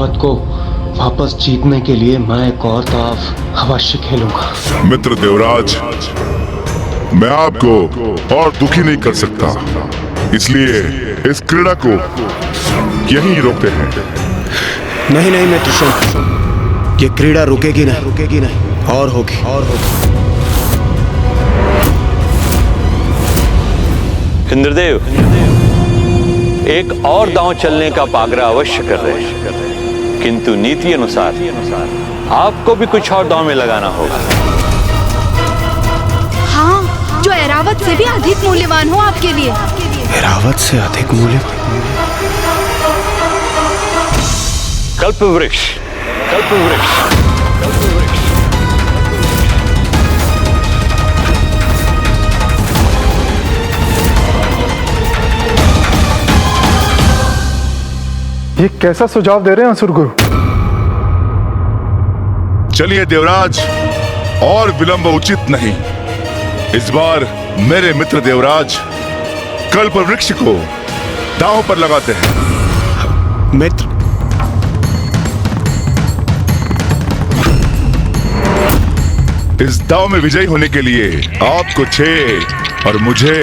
ऐरावत को वापस जीतने के लिए मैं एक और दाव अवश्य खेलूंगा। मित्र देवराज, मैं आपको और दुखी नहीं कर सकता, इसलिए इस क्रीड़ा को यहीं रोकते हैं। नहीं नहीं मित्र शोम, ये क्रीड़ा रुकेगी नहीं और होगी। इंद्रदेव एक और दांव चलने का आग्रह अवश्य कर रहे हैं, किंतु नीति अनुसार आपको भी कुछ और दांव में लगाना होगा। हाँ, जो ऐरावत से भी अधिक मूल्यवान हो आपके लिए। ऐरावत से अधिक मूल्यवान? कल्पवृक्ष। ये कैसा सुझाव दे रहे हैं असुर गुरु? चलिए देवराज, और विलंब उचित नहीं। इस बार मेरे मित्र देवराज कल्प वृक्ष को दांव पर लगाते हैं। मित्र, इस दांव में विजयी होने के लिए आपको 6 और मुझे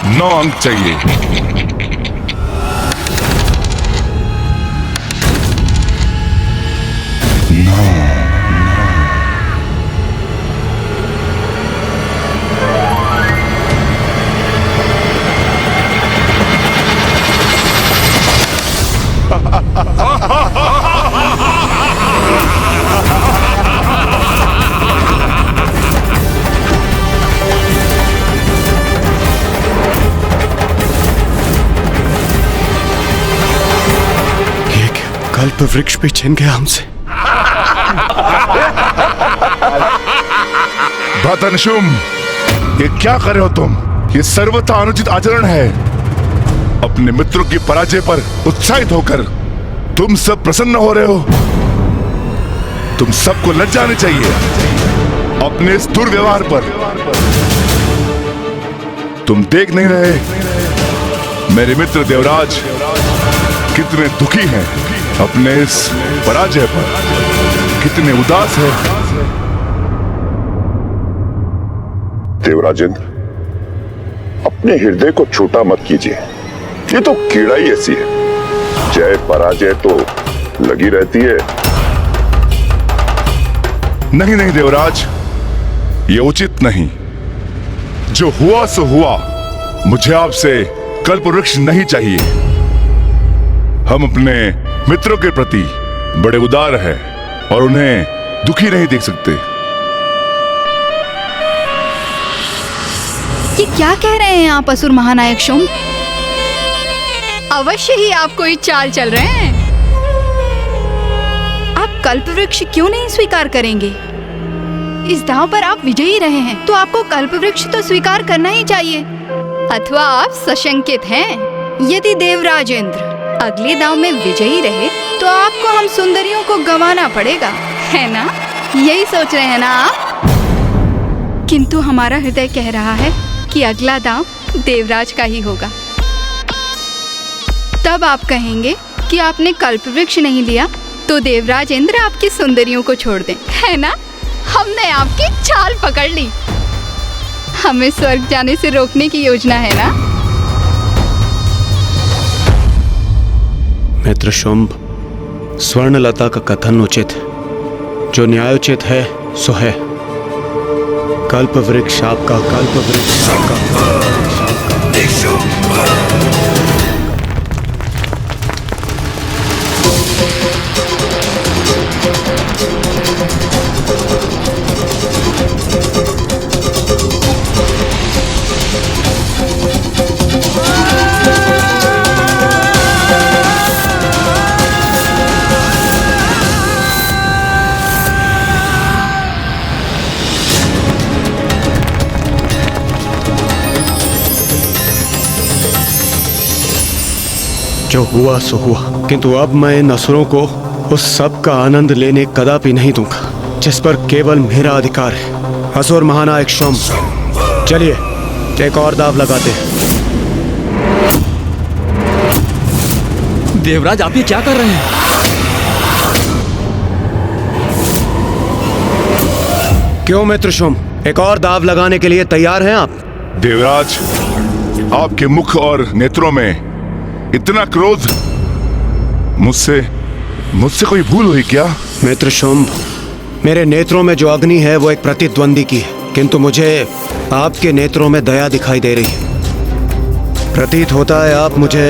9 अंक चाहिए। कल्प वृक्ष भी छिन गया हमसे। भतनशुम, ये क्या कर रहे हो तुम? ये सर्वथा अनुचित आचरण है। अपने मित्रों की पराजय पर उत्साहित होकर तुम सब प्रसन्न हो रहे हो। तुम सबको लज्जा आनी चाहिए अपने इस दुर्व्यवहार पर। तुम देख नहीं रहे मेरे मित्र देवराज कितने दुखी हैं अपने इस पराजय पर, कितने उदास है। देवराजेंद्र, अपने हृदय को छोटा मत कीजिए। ये तो कीड़ा ही ऐसी है, जय पराजय तो लगी रहती है। नहीं देवराज, ये उचित नहीं। जो हुआ सो हुआ। मुझे आपसे कल्पवृक्ष नहीं चाहिए। हम अपने मित्रों के प्रति बड़े उदार हैं और उन्हें दुखी नहीं देख सकते। ये क्या कह रहे हैं आप असुर महानायक शुंभ? अवश्य ही आप कोई चाल चल रहे हैं। आप कल्पवृक्ष क्यों नहीं स्वीकार करेंगे? इस दांव पर आप विजयी रहे हैं, तो आपको कल्पवृक्ष तो स्वीकार करना ही चाहिए। अथवा आप सशंकित हैं? यदि देवराजेंद्र अगले दांव में विजयी रहे तो आपको हम सुंदरियों को गंवाना पड़ेगा, है ना? यही सोच रहे हैं ना आप? किंतु हमारा हृदय कह रहा है कि अगला दांव देवराज का ही होगा। तब आप कहेंगे कि आपने कल्पवृक्ष नहीं लिया तो देवराज इंद्र आपकी सुंदरियों को छोड़ दें, है ना? हमने आपकी चाल पकड़ ली। हमें स्वर्ग जाने से रोकने की योजना है ना? मित्र शुंभ, स्वर्णलता का कथन उचित, जो न्यायोचित है सो है। कल्पवृक्ष आपका, कल्पवृक्ष आपका। जो हुआ सो हुआ, किंतु अब मैं इन असुरों को उस सब का आनंद लेने कदापि नहीं दूंगा जिस पर केवल मेरा अधिकार है। असुर महानायक शुंभ, चलिए एक और दाव लगाते हैं। देवराज आप ये क्या कर रहे हैं? क्यों मित्र शुम, एक और दाव लगाने के लिए तैयार हैं आप? देवराज, आपके मुख और नेत्रों में इतना क्रोध, मुझसे कोई भूल हुई क्या? मित्र शुंभ, मेरे नेत्रों में जो अग्नि है वो एक प्रतिद्वंदी की है, किंतु मुझे आपके नेत्रों में दया दिखाई दे रही है। प्रतीत होता है आप मुझे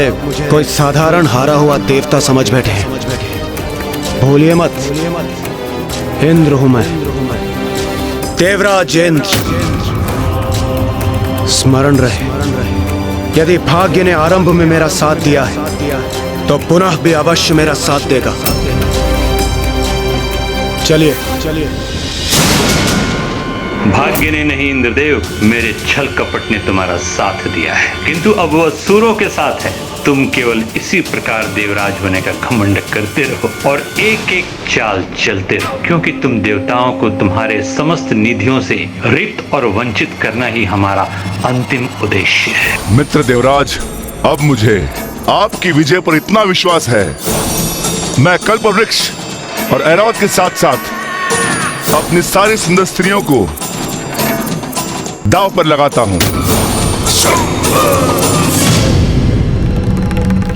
कोई साधारण हारा हुआ देवता समझ बैठे हैं। भूलिए मत, इंद्र हूं मैं, देवराज इंद्र। स्मरण रहे, यदि भाग्य ने आरंभ में मेरा साथ दिया है तो पुनः भी अवश्य मेरा साथ देगा। चलिए चलिए। भाग्य ने नहीं इंद्रदेव, मेरे छल कपट ने तुम्हारा साथ दिया है, किंतु अब वह असुरों के साथ है। तुम केवल इसी प्रकार देवराज होने का घमंड करते रहो और एक एक चाल चलते रहो, क्योंकि तुम देवताओं को तुम्हारे समस्त निधियों से रिक्त और वंचित करना ही हमारा अंतिम उद्देश्य है। मित्र देवराज, अब मुझे आपकी विजय पर इतना विश्वास है, मैं कल्पवृक्ष और ऐरावत के साथ साथ अपनी सारी सुंदर स्त्रियों को दांव पर लगाता हूं।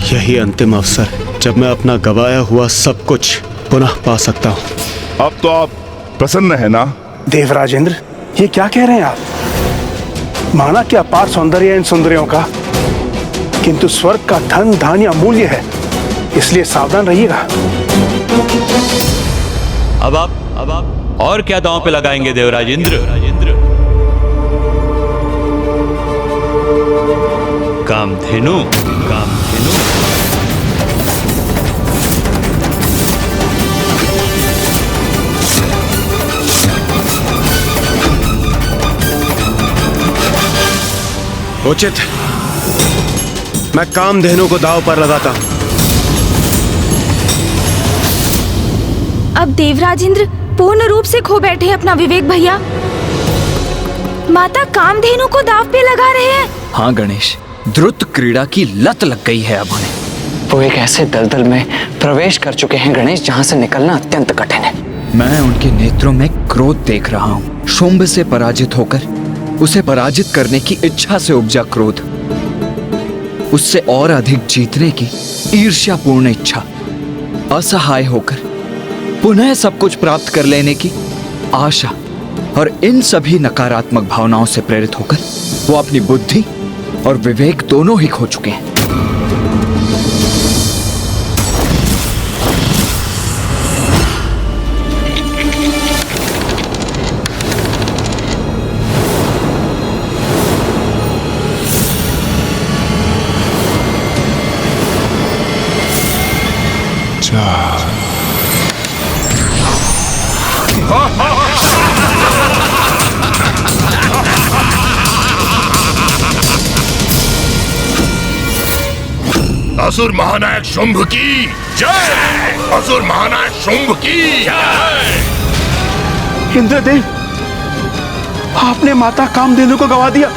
यही अंतिम अवसर है जब मैं अपना गवाया हुआ सब कुछ पुनः पा सकता हूं। अब तो आप प्रसन्न है ना? देवराजेंद्र, ये क्या कह रहे हैं आप? माना कि अपार सौंदर्य इन सुंदरियों का, किंतु स्वर्ग का धन धान्य अमूल्य है, इसलिए सावधान रहिएगा। अब आप और क्या दांव पे लगाएंगे देवराज इंद्र? कामधेनु, कामधेनु। उचित, मैं कामधेनु को दांव पर लगाता हूं। अब देवराज इंद्र पूर्ण रूप से खो बैठे हैं अपना विवेक भैया। माता कामधेनु को दांव पे लगा रहे हैं। हाँ गणेश, द्रुत क्रीड़ा की लत लग गई है अब उन्हें। वो एक ऐसे दलदल में प्रवेश कर चुके हैं गणेश, जहां से निकलना अत्यंत कठिन है। मैं उनके नेत्रों में क्रोध देख रहा हूँ। शुंभ से पराजित होकर उसे पराजित करने की इच्छा से उपजा क्रोध, उससे और अधिक जीतने की ईर्ष्यापूर्ण इच्छा, असहाय होकर पुनः सब कुछ प्राप्त कर लेने की आशा, और इन सभी नकारात्मक भावनाओं से प्रेरित होकर वो अपनी बुद्धि और विवेक दोनों ही खो चुके हैं। असुर महानायक शुंभ की जय! असुर महानायक शुंभ की जय! इंद्रदेव, आपने माता कामधेनु को गवा दिया।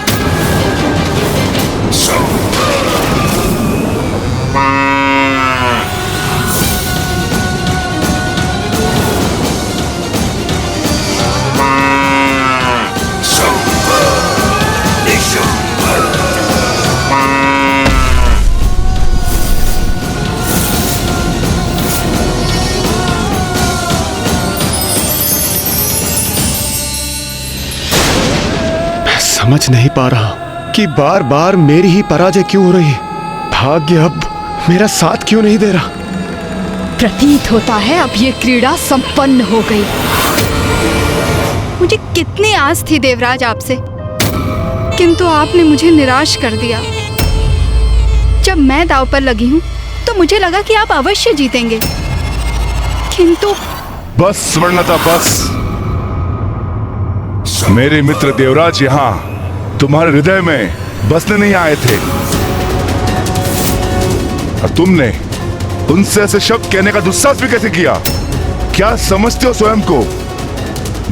समझ नहीं पा रहा कि बार बार मेरी ही पराजय क्यों हो रही है। भाग्य अब मेरा साथ क्यों नहीं दे रहा। प्रतीत होता है अब ये क्रीड़ा संपन्न हो गई। मुझे कितनी आस थी देवराज आपसे, किंतु आपने मुझे निराश कर दिया। जब मैं दांव पर लगी हूँ तो मुझे लगा कि आप अवश्य जीतेंगे, किंतु बस स्वर्णता, बस। मेरे मित्र देवराज यहाँ तुम्हारे हृदय में बसने नहीं आए थे, और तुमने उनसे ऐसे शब्द कहने का दुस्साहस भी कैसे किया? क्या समझते हो स्वयं को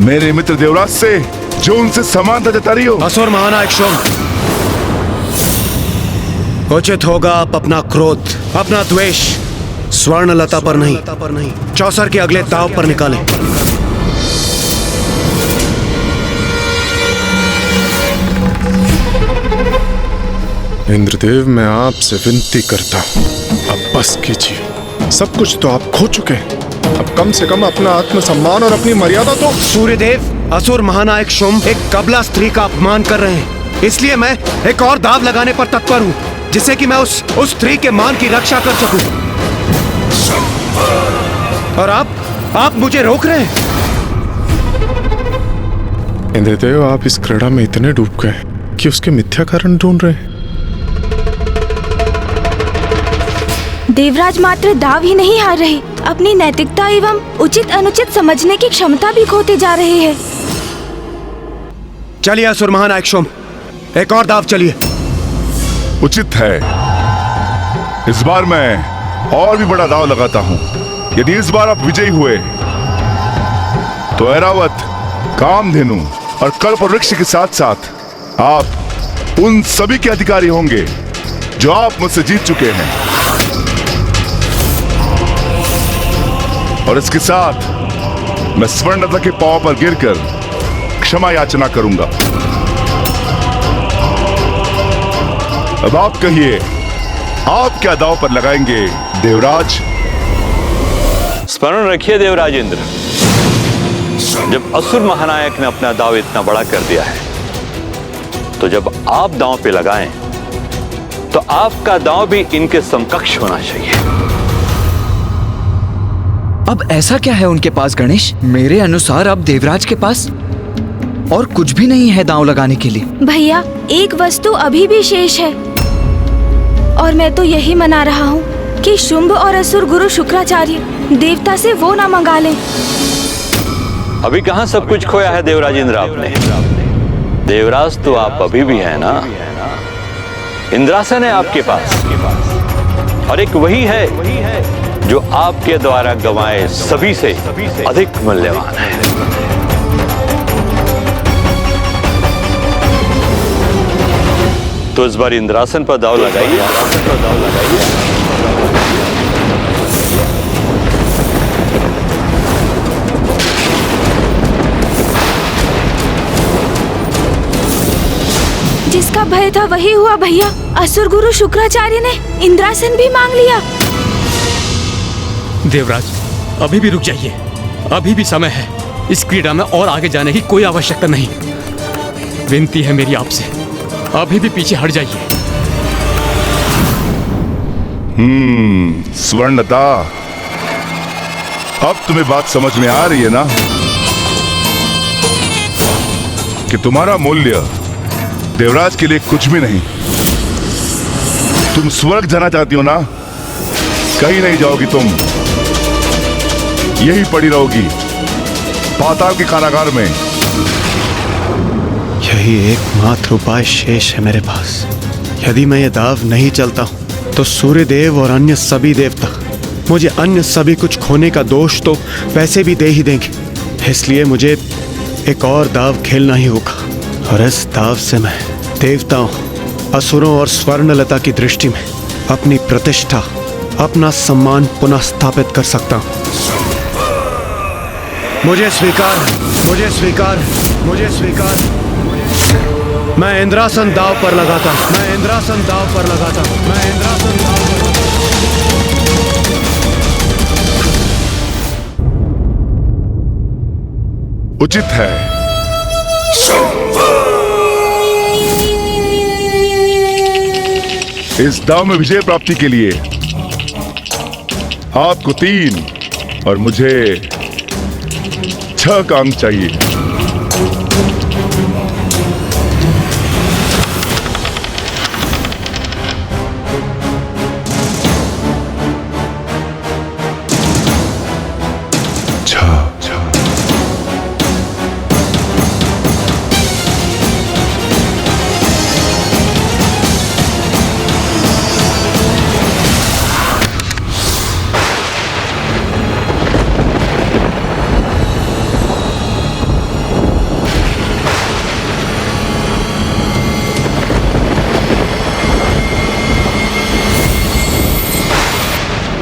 मेरे मित्र देवराज से, जो उनसे समानता जता रही हो? असुर महानायक शुंभ, उचित होगा आप अपना क्रोध, अपना द्वेष स्वर्णलता पर नहीं, चौसर के अगले दाव पर निकालें। इंद्रदेव, मैं आपसे विनती करता हूँ, अब बस कीजिए। सब कुछ तो आप खो चुके हैं, अब कम से कम अपना आत्मसम्मान और अपनी मर्यादा तो। सूर्यदेव, असुर महानायक शुंभ एक कबला स्त्री का अपमान कर रहे हैं, इसलिए मैं एक और दाव लगाने पर तत्पर हूँ, जिससे कि मैं उस स्त्री के मान की रक्षा कर सकूं। और आप मुझे रोक रहे हैं। इंद्रदेव, आप इस क्रीड़ा में इतने डूब गए कि उसके मिथ्या कारण ढूंढ रहे हैं। देवराज मात्र दाव ही नहीं हार रहे, अपनी नैतिकता एवं उचित अनुचित समझने की क्षमता भी खोते जा रहे हैं। चलिए असुर महानायक शुंभ, एक और दाव चलिए। उचित है। इस बार मैं और भी बड़ा दाव लगाता हूं। यदि इस बार आप विजयी हुए तो ऐरावत, कामधेनु और कल्पवृक्ष के साथ साथ आप उन सभी के अधिकारी होंगे जो आप मुझसे जीत चुके हैं। और इसके साथ मैं स्वर्णलता के पांव पर गिरकर क्षमा याचना करूंगा। अब आप कहिए, आप क्या दांव पर लगाएंगे देवराज? स्मरण रखिए देवराज इंद्र, जब असुर महानायक ने अपना दांव इतना बड़ा कर दिया है, तो जब आप दांव पे लगाएं तो आपका दांव भी इनके समकक्ष होना चाहिए। अब ऐसा क्या है उनके पास गणेश? मेरे अनुसार अब देवराज के पास और कुछ भी नहीं है दांव लगाने के लिए। भैया, एक वस्तु अभी भी शेष है, और मैं तो यही मना रहा हूँ कि शुंभ और असुर गुरु शुक्राचार्य देवता से वो ना मंगा लें। अभी कहां सब कुछ खोया है देवराज इंद्र आपने? देवराज तो आप अभी भी है ना। इंद्रासन है आपके पास, और एक वही है जो आपके द्वारा गंवाए सभी से अधिक मूल्यवान है। तो इस बार इंद्रासन पर दांव लगाइए। जिसका भय था वही हुआ भैया। असुर गुरु शुक्राचार्य ने इंद्रासन भी मांग लिया। देवराज, अभी भी रुक जाइए, अभी भी समय है। इस क्रीड़ा में और आगे जाने की कोई आवश्यकता नहीं। विनती है मेरी आपसे, अभी भी पीछे हट जाइए। स्वर्णलता, अब तुम्हें बात समझ में आ रही है ना कि तुम्हारा मूल्य देवराज के लिए कुछ भी नहीं। तुम स्वर्ग जाना चाहती हो ना? कहीं नहीं जाओगी तुम, यही पड़ी रहोगी पाताल के कारागार में। यही एकमात्र उपाय शेष है मेरे पास। यदि मैं ये दाव नहीं चलता हूं तो सूर्यदेव और अन्य सभी देवता मुझे अन्य सभी कुछ खोने का दोष तो वैसे भी दे ही देंगे। इसलिए मुझे एक और दाव खेलना ही होगा, और इस दाव से मैं देवताओं, असुरों और स्वर्णलता की दृष्टि में अपनी प्रतिष्ठा, अपना सम्मान पुनः स्थापित कर सकता हूं। मुझे स्वीकार, मुझे स्वीकार, मुझे स्वीकार। मैं इंद्रासन दाव पर लगाता, मैं इंद्रासन दाव पर लगाता, मैं इंद्रासन दाव पर लगाता। उचित है। इस दाव में विजय प्राप्ति के लिए आपको 3 और मुझे 6 का अंक चाहिए।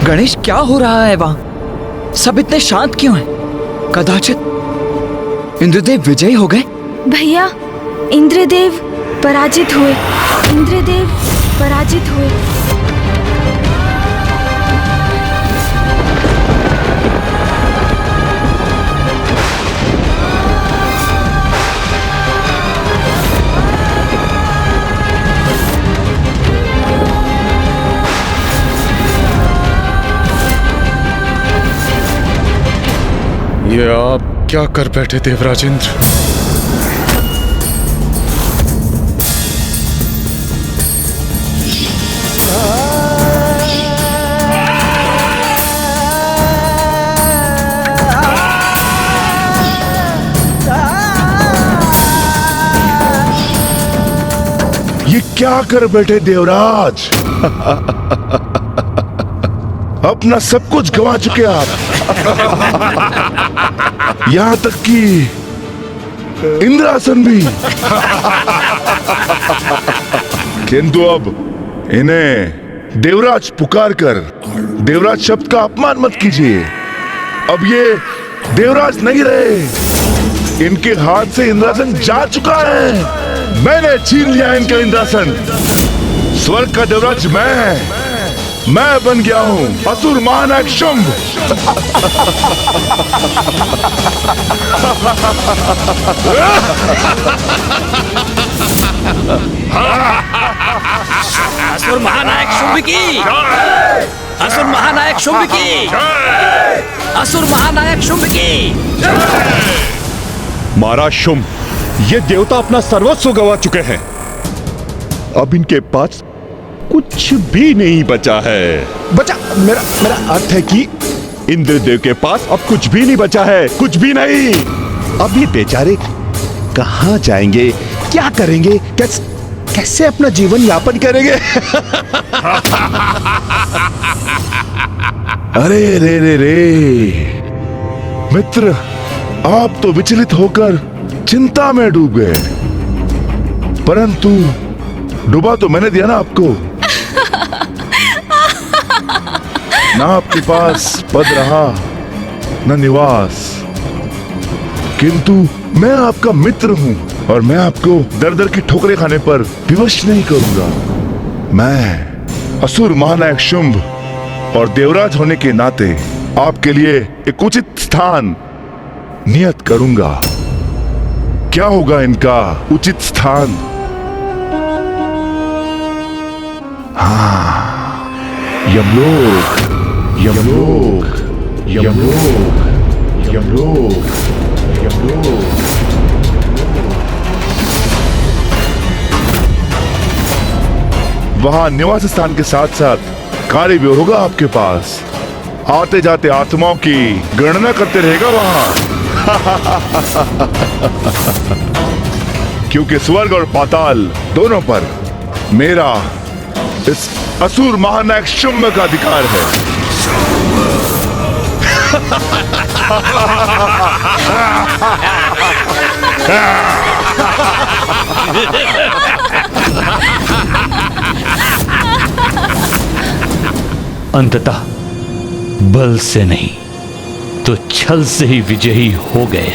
गणेश, क्या हो रहा है वहां? सब इतने शांत क्यों हैं? कदाचित इंद्रदेव विजयी हो गए? भैया, इंद्रदेव पराजित हुए। इंद्रदेव पराजित हुए। ये आप क्या कर बैठे देवराज इंद्र? ये क्या कर बैठे देवराज? अपना सब कुछ गंवा चुके आप। यहां तक कि इंद्रासन भी। किंतु अब इन्हें देवराज पुकार कर देवराज शब्द का अपमान मत कीजिए। अब ये देवराज नहीं रहे। इनके हाथ से इंद्रासन जा चुका है। मैंने छीन लिया इनका इंद्रासन। स्वर्ग का देवराज मैं बन गया हूं, असुर महानायक शुंभ। असुर महानायक शुंभ की, असुर महानायक शुंभ की, असुर महानायक शुंभ की। महाराज शुंभ, ये देवता अपना सर्वस्व गंवा चुके हैं। अब इनके पास कुछ भी नहीं बचा है। बचा, मेरा अर्थ है कि इंद्रदेव के पास अब कुछ भी नहीं बचा है, कुछ भी नहीं। अब ये बेचारे कहां जाएंगे, क्या करेंगे, कैसे अपना जीवन यापन करेंगे? अरे रे मित्र, आप तो विचलित होकर चिंता में डूब गए, परंतु डूबा तो मैंने दिया ना आपको। ना आपके पास पद रहा न निवास, किंतु मैं आपका मित्र हूं और मैं आपको दर दर की ठोकरें खाने पर विवश नहीं करूंगा। मैं असुर महानायक शुंभ और देवराज होने के नाते आपके लिए एक उचित स्थान नियत करूंगा। क्या होगा इनका उचित स्थान? हाँ, यमलोक, यमलोक, यमलोक, यमलोक, यमलोक। वहां निवास स्थान के साथ साथ कार्य भी होगा आपके पास। आते जाते आत्माओं की गणना करते रहेगा वहां। क्योंकि स्वर्ग और पाताल दोनों पर मेरा इस असुर महानायक शुंभ का अधिकार है। अंततः बल से नहीं तो छल से ही विजयी हो गए।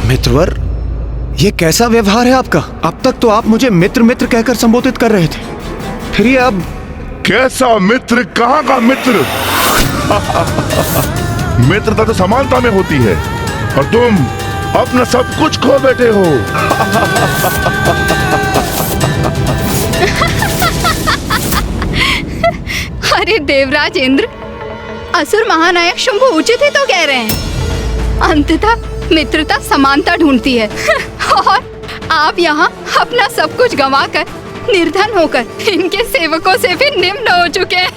मित्रवर, ये कैसा व्यवहार है आपका? अब तक तो आप मुझे मित्र मित्र कहकर संबोधित कर रहे थे, फिर ये अब कैसा मित्र? कहां का मित्र? मित्रता तो समानता में होती है और तुम अपना सब कुछ खो बैठे हो। अरे देवराज इंद्र, असुर महानायक शुंभ उचित ही तो कह रहे हैं। अंततः मित्रता समानता ढूंढती है और आप यहाँ अपना सब कुछ गंवाकर निर्धन होकर इनके सेवकों से भी निम्न हो चुके हैं।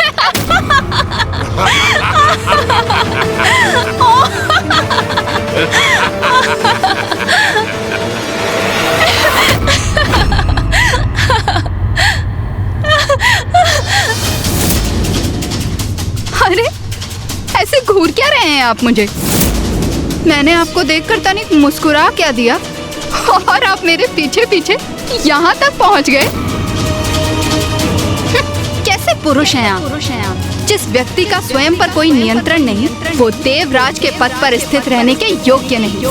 अरे ऐसे घूर क्या रहे हैं आप मुझे? मैंने आपको देखकर तनिक मुस्कुरा क्या दिया और आप मेरे पीछे पीछे यहाँ तक पहुँच गए। कैसे पुरुष हैं आप? जिस व्यक्ति का स्वयं पर कोई नियंत्रण नहीं, वो देवराज के पद पर स्थित रहने के योग्य नहीं।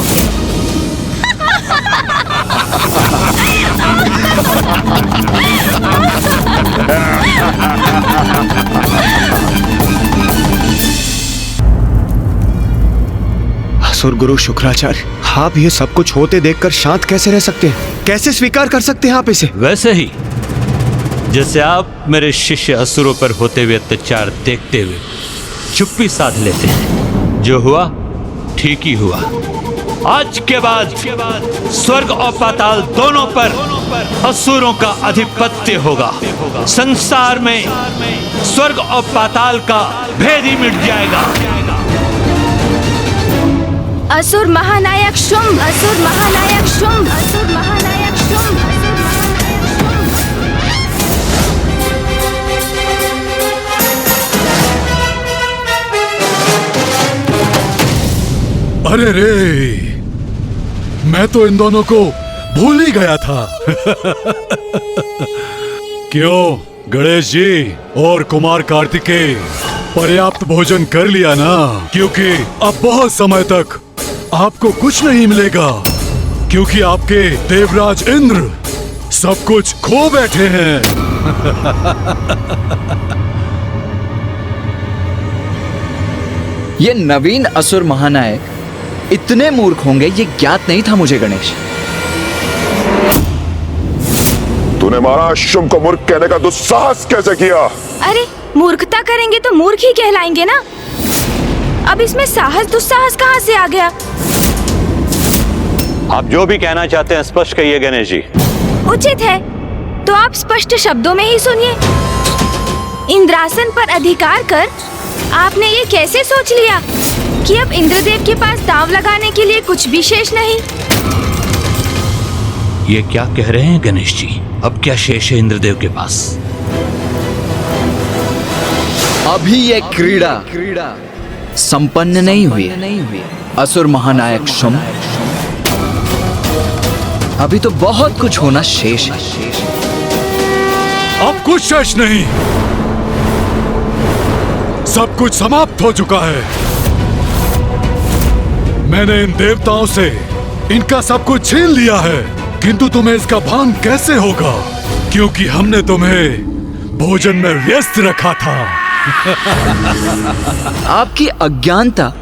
असुर गुरु शुक्राचार्य, आप ये सब कुछ होते देखकर शांत कैसे रह सकते हैं? कैसे स्वीकार कर सकते हैं आप इसे? वैसे ही जैसे आप मेरे शिष्य असुरों पर होते हुए अत्याचार देखते हुए चुप्पी साध लेते हैं। जो हुआ ठीक ही हुआ। आज के बाद स्वर्ग और पाताल दोनों पर असुरों का आधिपत्य होगा। संसार में स्वर्ग और पाताल का भेद ही मिट जाएगा। असुर महानायक शुंभ, असुर महानायक शुंभ, असुर महानायक शुंभ। अरे रे, मैं तो इन दोनों को भूल ही गया था। क्यों गणेश जी और कुमार कार्तिकेय, पर्याप्त भोजन कर लिया ना? क्योंकि अब बहुत समय तक आपको कुछ नहीं मिलेगा, क्योंकि आपके देवराज इंद्र सब कुछ खो बैठे हैं। ये नवीन असुर महानायक इतने मूर्ख होंगे ये ज्ञात नहीं था मुझे गणेश। तूने महाराज शुंभ को मूर्ख कहने का दुस्साहस कैसे किया? अरे मूर्खता करेंगे तो मूर्ख ही कहलाएंगे ना। अब इसमें साहस दुस्साहस कहाँ से आ गया? आप जो भी कहना चाहते हैं स्पष्ट कहिए गणेश जी। उचित है तो आप स्पष्ट शब्दों में ही सुनिए। इंद्रासन पर अधिकार कर आपने ये कैसे सोच लिया कि अब इंद्रदेव के पास दांव लगाने के लिए कुछ भी शेष नहीं? ये क्या कह रहे हैं गणेश जी? अब क्या शेष है इंद्रदेव के पास? अभी ये क्रीड़ा संपन्न नहीं हुई। असुर महानायक शुंभ, अभी तो बहुत कुछ होना शेष है। अब कुछ शेष नहीं, सब कुछ समाप्त हो चुका है। मैंने इन देवताओं से इनका सब कुछ छीन लिया है, किंतु तुम्हें इसका भान कैसे होगा? क्योंकि हमने तुम्हें भोजन में व्यस्त रखा था। आपकी अज्ञानता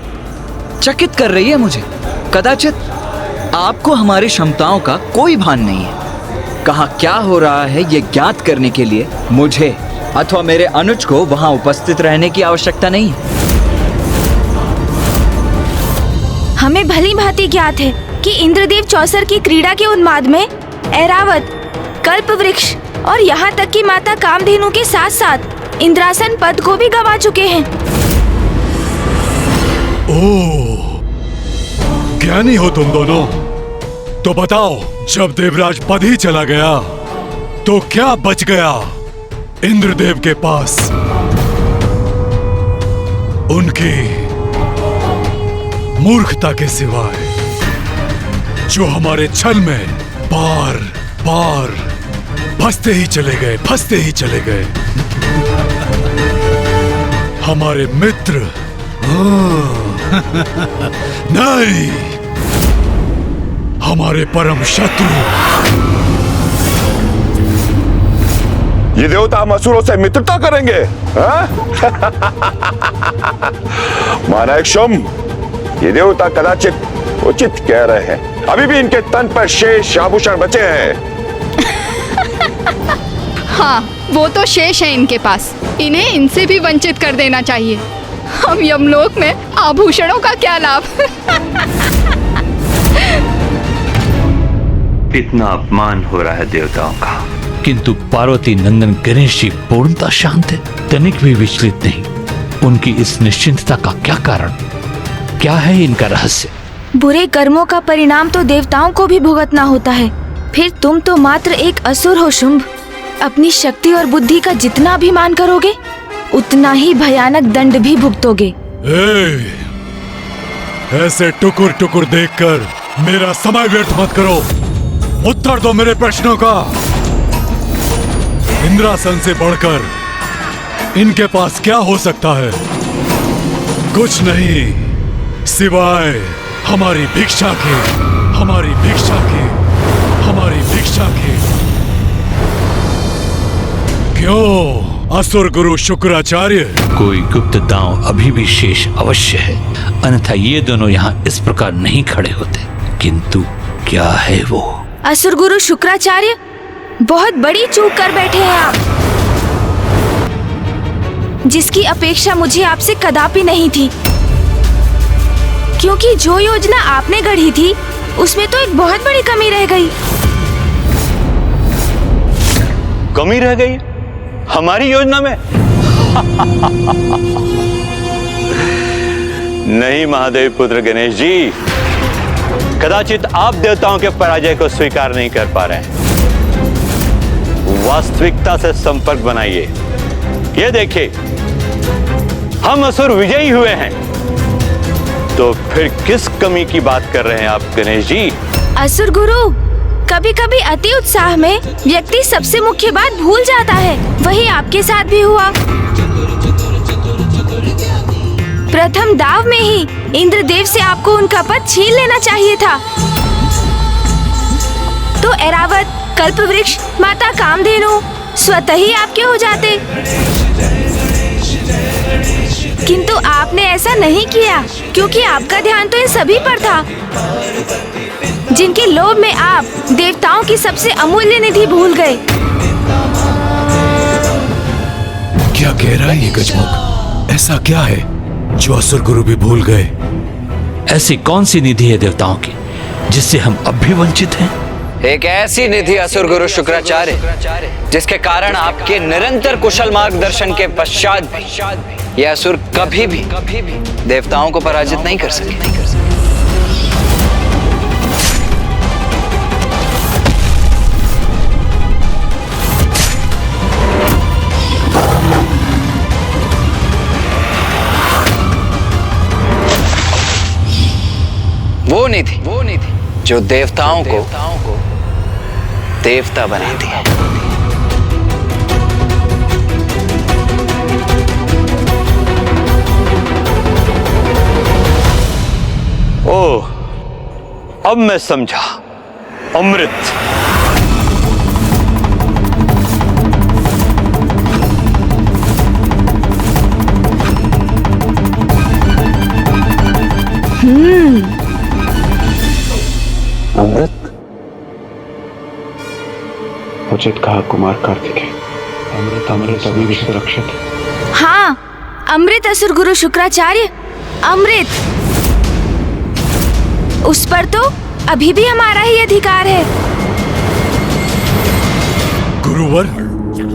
चकित कर रही है मुझे। कदाचित आपको हमारी क्षमताओं का कोई भान नहीं है। कहाँ क्या हो रहा है ये ज्ञात करने के लिए मुझे अथवा मेरे अनुज को वहां उपस्थित रहने की आवश्यकता नहीं है। हमें भली भांति ज्ञात है कि इंद्रदेव चौसर की क्रीड़ा के उन्माद में ऐरावत, कल्पवृक्ष और यहाँ तक कि माता कामधेनु के साथ साथ इंद्रासन पद को भी गंवा चुके हैं। ओह, ज्ञानी हो तुम दोनों। तो बताओ, जब देवराज पद ही चला गया तो क्या बच गया इंद्रदेव के पास? उनकी मूर्खता के सिवाय, जो हमारे छल में बार बार फंसते ही चले गए। हमारे मित्र नहीं, हमारे परम शत्रु। ये देवता हम असुरों से मित्रता करेंगे? महानायक शुंभ, ये देवता कदाचित उचित कह रहे हैं। अभी भी इनके तन पर शेष आभूषण बचे हैं। हाँ, वो तो शेष है इनके पास। इन्हें इनसे भी वंचित कर देना चाहिए। हम यमलोक में आभूषणों का क्या लाभ? इतना अपमान हो रहा है देवताओं का, किंतु पार्वती नंदन गणेश जी पूर्णतः शांत है, तनिक भी विचलित नहीं। उनकी इस निश्चिंतता का क्या कारण? क्या है इनका रहस्य? बुरे कर्मों का परिणाम तो देवताओं को भी भुगतना होता है। फिर तुम तो मात्र एक असुर हो शुंभ। अपनी शक्ति और बुद्धि का जितना अभिमान करोगे उतना ही भयानक दंड भी भुगतोगे। ऐसे टुकुर टुकुर देखकर मेरा समय व्यर्थ मत करो। उत्तर दो मेरे प्रश्नों का। इंद्रासन से बढ़कर इनके पास क्या हो सकता है? कुछ नहीं सिवाय हमारी भिक्षा के, हमारी भिक्षा के, हमारी भिक्षा के। क्यों असुर गुरु शुक्राचार्य? कोई गुप्त दांव अभी भी शेष अवश्य है, अन्यथा ये दोनों यहाँ इस प्रकार नहीं खड़े होते। किंतु क्या है वो? असुर गुरु शुक्राचार्य, बहुत बड़ी चूक कर बैठे हैं आप, जिसकी अपेक्षा मुझे आपसे कदापि नहीं थी। क्योंकि जो योजना आपने गढ़ी थी उसमें तो एक बहुत बड़ी कमी रह गई। कमी रह गई हमारी योजना में? नहीं महादेव पुत्र गणेश जी, कदाचित आप देवताओं के पराजय को स्वीकार नहीं कर पा रहे हैं। वास्तविकता से संपर्क बनाइए। ये देखिए, हम असुर विजयी हुए हैं, तो फिर किस कमी की बात कर रहे हैं आप गणेश जी? असुर गुरु, कभी कभी अति उत्साह में व्यक्ति सबसे मुख्य बात भूल जाता है। वही आपके साथ भी हुआ। प्रथम दाव में ही इंद्रदेव से आपको उनका पद छीन लेना चाहिए था, तो ऐरावत, कल्पवृक्ष, माता कामधेनु स्वतः ही आपके हो जाते। किंतु आपने ऐसा नहीं किया, क्योंकि आपका ध्यान तो इन सभी पर था, जिनके लोभ में आप देवताओं की सबसे अमूल्य निधि भूल गए। क्या कह रहा है ये गजमुख? ऐसा क्या है जो असुर गुरु भी भूल गए? ऐसी कौन सी निधि है देवताओं की जिससे हम अब भी वंचित हैं? एक ऐसी निधि असुर गुरु शुक्राचार्य, जिसके कारण आपके निरंतर कुशल मार्गदर्शन के पश्चात भी यह असुर कभी भी देवताओं को पराजित नहीं कर सके। वो निधि जो देवताओं को देवता बनाती है। ओह, अब मैं समझा। अमृत। अमृत? उचित कहा कुमार कार्तिकेय। अमृत अमृत अभी विश्व रक्षित। हाँ, अमृत असुर गुरु शुक्राचार्य, अमृत। उस पर तो अभी भी हमारा ही अधिकार है। गुरुवर,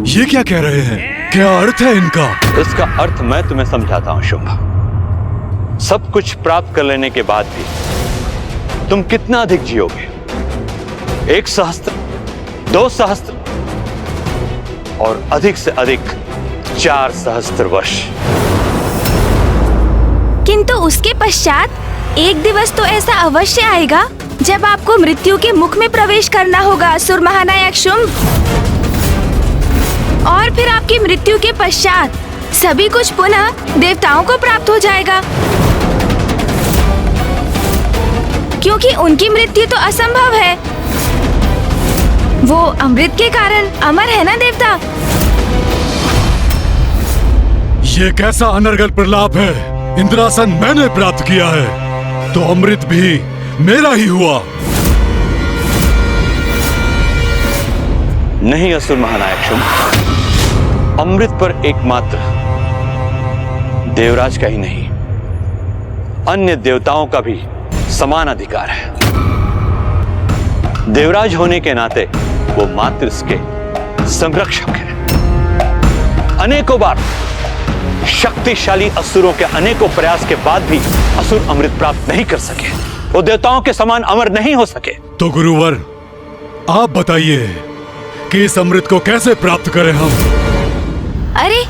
ये क्या कह रहे हैं? क्या अर्थ है इनका? इसका अर्थ मैं तुम्हें समझाता हूं शुंभ। सब कुछ प्राप्त कर लेने के बाद भी तुम कितना अधिक जियोगे? 1 सहस्त्र, 2 सहस्त्र और अधिक से अधिक 4 सहस्त्र वर्ष। किंतु उसके पश्चात एक दिवस तो ऐसा अवश्य आएगा जब आपको मृत्यु के मुख में प्रवेश करना होगा, असुर महानायक शुंभ। और फिर आपकी मृत्यु के पश्चात सभी कुछ पुनः देवताओं को प्राप्त हो जाएगा, क्योंकि उनकी मृत्यु तो असंभव है। वो अमृत के कारण अमर है ना देवता। ये कैसा अनर्गल प्रलाप है? इंद्रासन मैंने प्राप्त किया है, तो अमृत भी मेरा ही हुआ। नहीं असुर महानायक शुंभ, अमृत पर एकमात्र देवराज का ही नहीं, अन्य देवताओं का भी समान अधिकार है। देवराज होने के नाते वो मात्र इसके संरक्षक है। अनेकों बार शक्तिशाली असुरों के अनेकों प्रयास के बाद भी असुर अमृत प्राप्त नहीं कर सके। वो देवताओं के समान अमर नहीं हो सके। तो गुरुवर, आप बताइए कि इस अमृत को कैसे प्राप्त करें हम? अरे,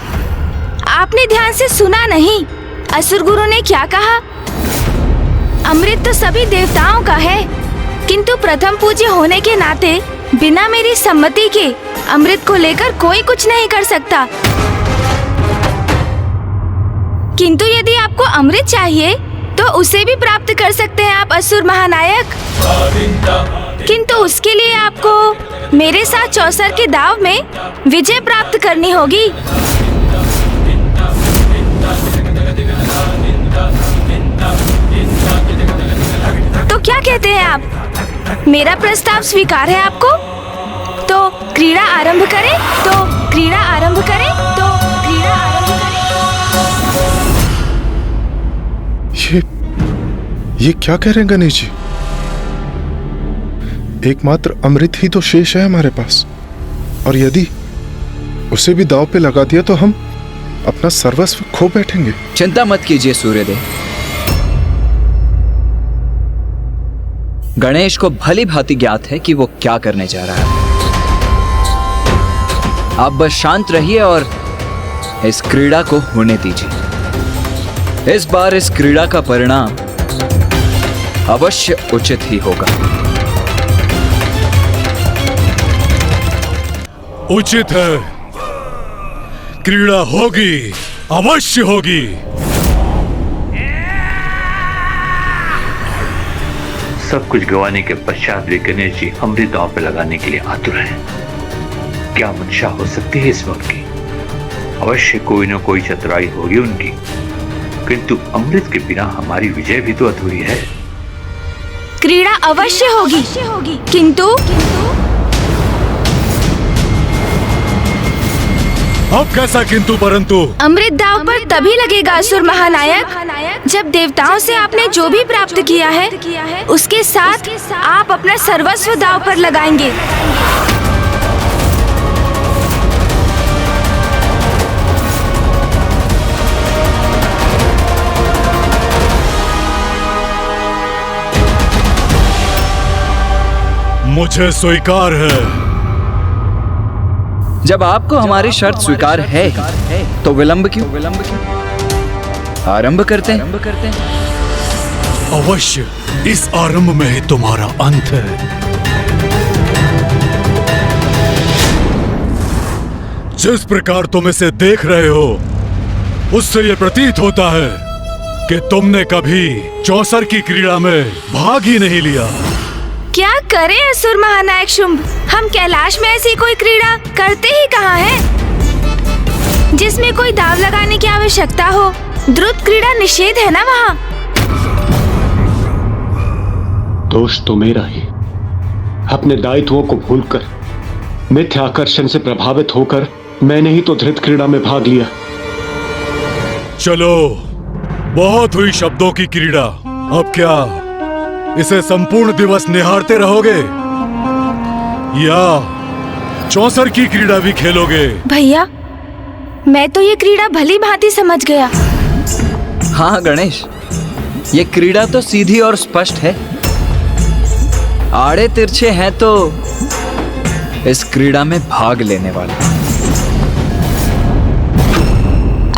आपने ध्यान से सुना नहीं? असुर गुरु ने क्या कहा? अमृत तो सभी देवताओं का है, किंतु प्रथम पूज्य होने के नाते बिना मेरी सम्मति के अमृत को लेकर कोई कुछ नहीं कर सकता। किंतु यदि आपको अमृत चाहिए तो उसे भी प्राप्त कर सकते हैं आप असुर महानायक। किंतु उसके लिए आपको मेरे साथ चौसर के दाव में विजय प्राप्त करनी होगी। तो क्या कहते हैं आप? मेरा प्रस्ताव स्वीकार है आपको? तो क्रीड़ा आरंभ करें, तो क्रीड़ा आरंभ करें, तो क्रीड़ा आरंभ करें। ये क्या कह रहे हैं गणेश जी? एकमात्र अमृत ही तो शेष है हमारे पास, और यदि उसे भी दांव पे लगा दिया तो हम अपना सर्वस्व खो बैठेंगे। चिंता मत कीजिए सूर्यदेव, गणेश को भली भांति ज्ञात है कि वो क्या करने जा रहा है। आप बस शांत रहिए और इस क्रीड़ा को होने दीजिए। इस बार इस क्रीड़ा का परिणाम अवश्य उचित ही होगा। उचित है, क्रीड़ा होगी, अवश्य होगी। सब कुछ गंवाने के पश्चात भी गणेश जी अमृत दांव पे लगाने के लिए आतुर हैं। क्या मंशा हो सकती है इसमें उनकी? अवश्य कोई न कोई चतुराई होगी उनकी, किंतु अमृत के बिना हमारी विजय भी तो अधूरी है। क्रीड़ा अवश्य होगी, किंतु अब कैसा किंतु परंतु? अमृत दाव पर तभी लगेगा असुर महानायक जब देवताओं से आपने जो भी प्राप्त किया है उसके साथ आप अपना सर्वस्व दाव पर लगाएंगे। मुझे स्वीकार है। जब आपको हमारी शर्त स्वीकार है तो विलंब क्यों? आरंभ करते हैं। अवश्य, इस आरंभ में ही तुम्हारा अंत है। जिस प्रकार तुम इसे देख रहे हो उससे ये प्रतीत होता है कि तुमने कभी चौसर की क्रीड़ा में भाग ही नहीं लिया। क्या करें असुर महानायक शुंभ, हम कैलाश में ऐसी कोई क्रीड़ा करते ही कहाँ हैं जिसमें कोई दाव लगाने की आवश्यकता हो। द्रुत क्रीड़ा निषेध है ना वहाँ। दोष तो मेरा ही। अपने दायित्वों को भूलकर, मिथ्या आकर्षण से प्रभावित होकर मैंने ही तो धृत क्रीड़ा में भाग लिया। चलो, बहुत हुई शब्दों की क्रीड़ा। अब क्या इसे संपूर्ण दिवस निहारते रहोगे या चौसर की क्रीड़ा भी खेलोगे? भैया, मैं तो ये क्रीड़ा भली भांति समझ गया। हाँ गणेश, ये क्रीड़ा तो सीधी और स्पष्ट है। आड़े तिरछे हैं तो इस क्रीड़ा में भाग लेने वाले।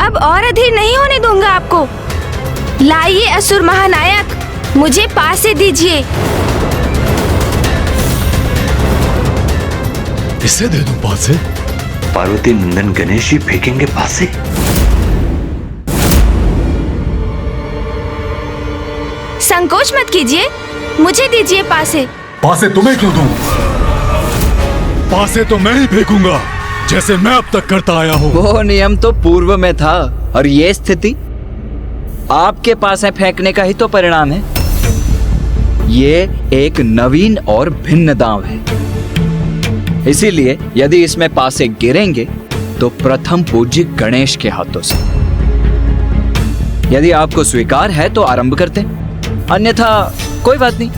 अब और अधीर नहीं होने दूंगा आपको। लाइए असुर महानायक, मुझे पासे दीजिए। इसे दे दूं पासे? पार्वती नंदन गणेश जी फेंकेंगे पासे? संकोच मत कीजिए, मुझे दीजिए पासे। पासे तुम्हें क्यों दूं? पासे तो मैं ही फेंकूंगा, जैसे मैं अब तक करता आया हूँ। वो नियम तो पूर्व में था, और ये स्थिति आपके पास है फेंकने का ही तो परिणाम है। ये एक नवीन और भिन्न दांव है, इसीलिए यदि इसमें पासे गिरेंगे तो प्रथम पूज्य गणेश के हाथों से। यदि आपको स्वीकार है तो आरंभ करते, अन्यथा कोई बात नहीं,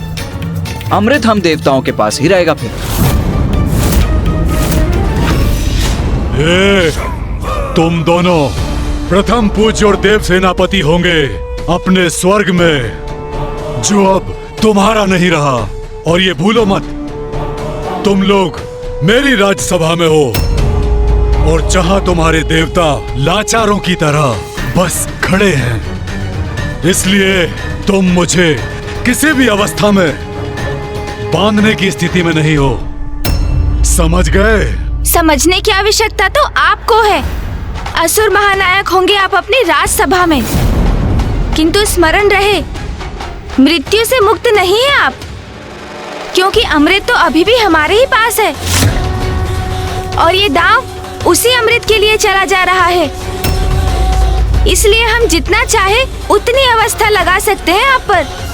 अमृत हम देवताओं के पास ही रहेगा। फिर तुम दोनों प्रथम पूज्य और देव सेनापति होंगे अपने स्वर्ग में, जो अब तुम्हारा नहीं रहा। और ये भूलो मत, तुम लोग मेरी राज्यसभा में हो और जहां तुम्हारे देवता लाचारों की तरह बस खड़े हैं, इसलिए तुम मुझे किसी भी अवस्था में बांधने की स्थिति में नहीं हो। समझ गए? समझने की आवश्यकता तो आपको है। असुर महानायक होंगे आप अपनी राजसभा में, किंतु स्मरण रहे मृत्यु से मुक्त नहीं है आप, क्योंकि अमृत तो अभी भी हमारे ही पास है और ये दांव उसी अमृत के लिए चला जा रहा है। इसलिए हम जितना चाहे उतनी अवस्था लगा सकते हैं आप पर।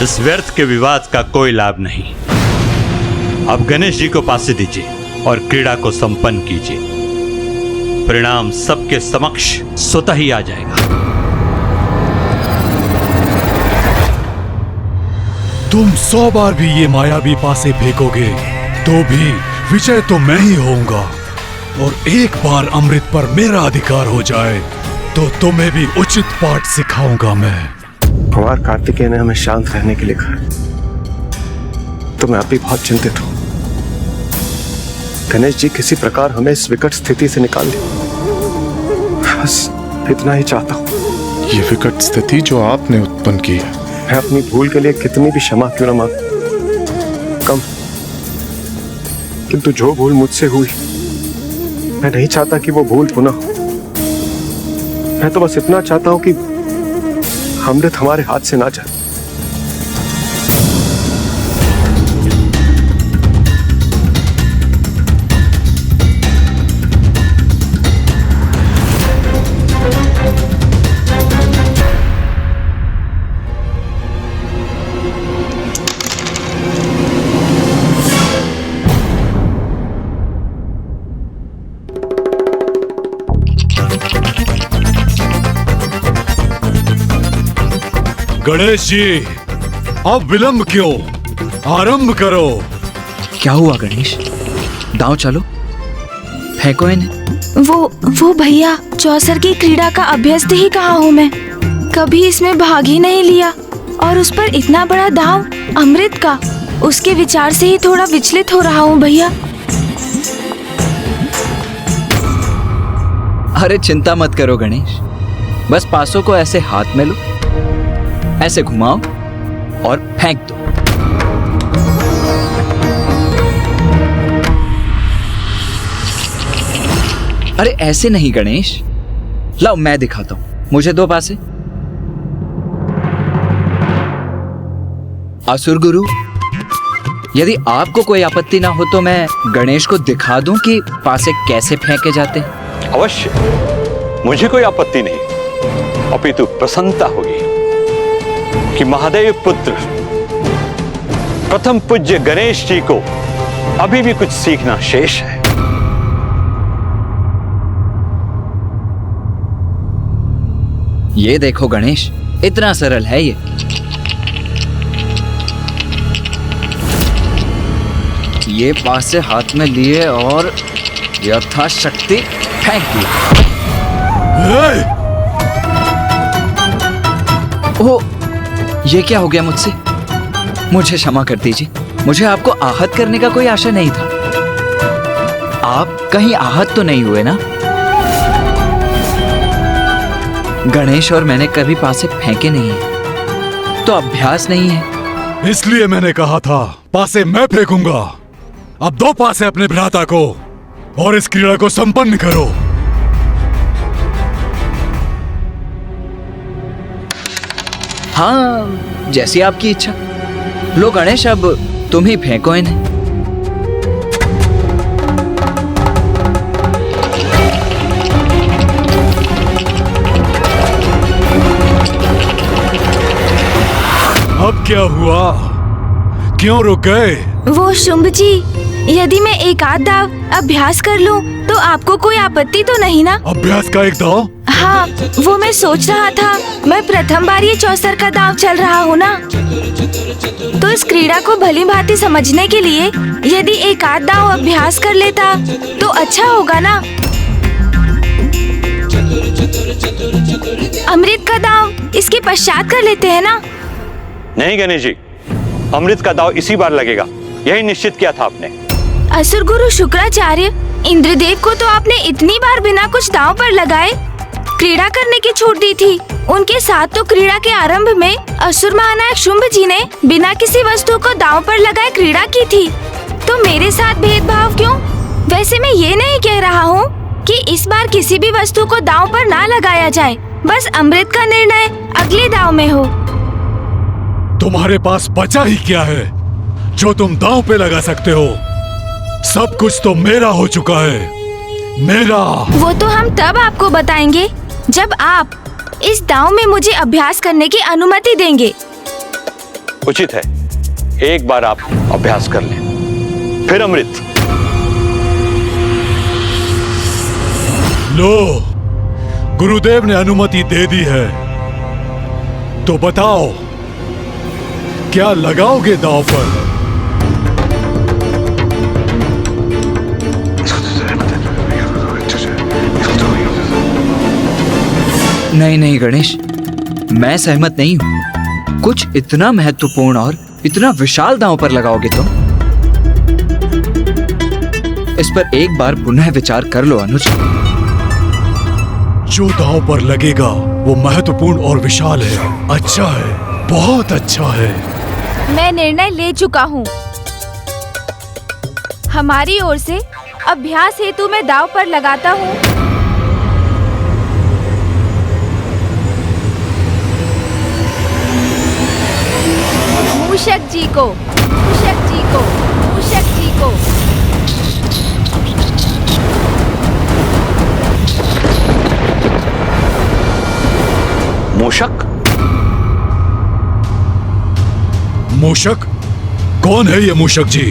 इस व्यर्थ के विवाद का कोई लाभ नहीं। अब गणेश जी को पासे दीजिए और क्रीड़ा को संपन्न कीजिए। परिणाम सबके समक्ष स्वतः ही आ जाएगा। तुम 100 बार भी ये मायावी पासे फेंकोगे तो भी विजय तो मैं ही होऊंगा, और एक बार अमृत पर मेरा अधिकार हो जाए तो तुम्हें भी उचित पाठ सिखाऊंगा मैं। कुमार कार्तिकेय ने हमें शांत रहने के लिए कहा, तो मैं अभी बहुत चिंतित हूं। गणेश जी किसी प्रकार हमें इस विकट स्थिति से निकाल दे, बस इतना ही चाहता हूं। ये विकट स्थिति जो आपने उत्पन्न की है, मैं अपनी भूल के लिए कितनी भी क्षमा क्यों न मांग कम, किंतु जो भूल मुझसे हुई मैं नहीं चाहता कि वो भूल पुनः हो। मैं तो बस इतना चाहता हूं कि अमृत हमारे हाथ से ना जाए। गणेश जी, अब विलंब क्यों? आरंभ करो। क्या हुआ गणेश? दांव चलो, फेंको इन्हें। वो भैया, चौसर की क्रीड़ा का अभ्यस्त ही कहा हूँ मैं, कभी इसमें भाग ही नहीं लिया, और उस पर इतना बड़ा दांव अमृत का, उसके विचार से ही थोड़ा विचलित हो रहा हूँ भैया। अरे चिंता मत करो गणेश, बस पासों को ऐसे हाथ में लो, ऐसे घुमाओ और फेंक दो। अरे ऐसे नहीं गणेश, लाओ मैं दिखाता हूं, मुझे दो पासे। असुर गुरु, यदि आपको कोई आपत्ति ना हो तो मैं गणेश को दिखा दूं कि पासे कैसे फेंके जाते हैं। अवश्य, मुझे कोई आपत्ति नहीं, अपितु प्रसन्नता होगी कि महादेव पुत्र प्रथम पूज्य गणेश जी को अभी भी कुछ सीखना शेष है। ये देखो गणेश, इतना सरल है ये। ये पासे हाथ में लिए और यथाशक्ति फेंक दिया। ओ, ये क्या हो गया मुझसे? मुझे क्षमा कर दीजिए, मुझे आपको आहत करने का कोई आशा नहीं था। आप कहीं आहत तो नहीं हुए ना? गणेश और मैंने कभी पासे फेंके नहीं है, तो अभ्यास नहीं है। इसलिए मैंने कहा था पासे मैं फेंकूंगा। अब दो पासे अपने भ्राता को और इस क्रीड़ा को संपन्न करो। हाँ, जैसी आपकी इच्छा। लो गणेश, अब तुम ही फेंको इन्हें। अब क्या हुआ? क्यों रुक गए? वो शुंभ जी, यदि मैं एक आध दाव अभ्यास कर लूं तो आपको कोई आपत्ति तो नहीं ना? अभ्यास का एक दाव? हाँ, वो मैं सोच रहा था, मैं प्रथम बार ये चौसर का दांव चल रहा हूँ ना, तो इस क्रीड़ा को भली भांति समझने के लिए यदि एक आध दांव अभ्यास कर लेता तो अच्छा होगा ना। अमृत का दांव इसके पश्चात कर लेते हैं ना? नहीं गणेश जी, अमृत का दांव इसी बार लगेगा, यही निश्चित किया था आपने। असुर गुरु शुक्राचार्य, इंद्रदेव को तो आपने इतनी बार बिना कुछ दांव पर लगाए क्रीड़ा करने की छूट दी थी। उनके साथ तो क्रीड़ा के आरंभ में असुर महानायक शुंभ जी ने बिना किसी वस्तु को दांव पर लगाए क्रीड़ा की थी, तो मेरे साथ भेदभाव क्यों? वैसे मैं ये नहीं कह रहा हूँ कि इस बार किसी भी वस्तु को दांव पर ना लगाया जाए, बस अमृत का निर्णय अगले दांव में हो। तुम्हारे पास बचा ही क्या है जो तुम दांव पे लगा सकते हो? सब कुछ तो मेरा हो चुका है, मेरा। वो तो हम तब आपको बताएंगे जब आप इस दांव में मुझे अभ्यास करने की अनुमति देंगे। उचित है, एक बार आप अभ्यास कर लें, फिर अमृत। लो, गुरुदेव ने अनुमति दे दी है, तो बताओ क्या लगाओगे दांव पर? नहीं नहीं गणेश, मैं सहमत नहीं हूँ। कुछ इतना महत्वपूर्ण और इतना विशाल दांव पर लगाओगे तुम? इस पर एक बार पुनः विचार कर लो अनुज। जो दांव पर लगेगा वो महत्वपूर्ण और विशाल है, अच्छा है, बहुत अच्छा है। मैं निर्णय ले चुका हूँ। हमारी ओर से अभ्यास हेतु मैं दांव पर लगाता हूँ। मूषक जी को, मूषक जी को, मूषक जी को। मूषक? मूषक? कौन है ये मूषक जी?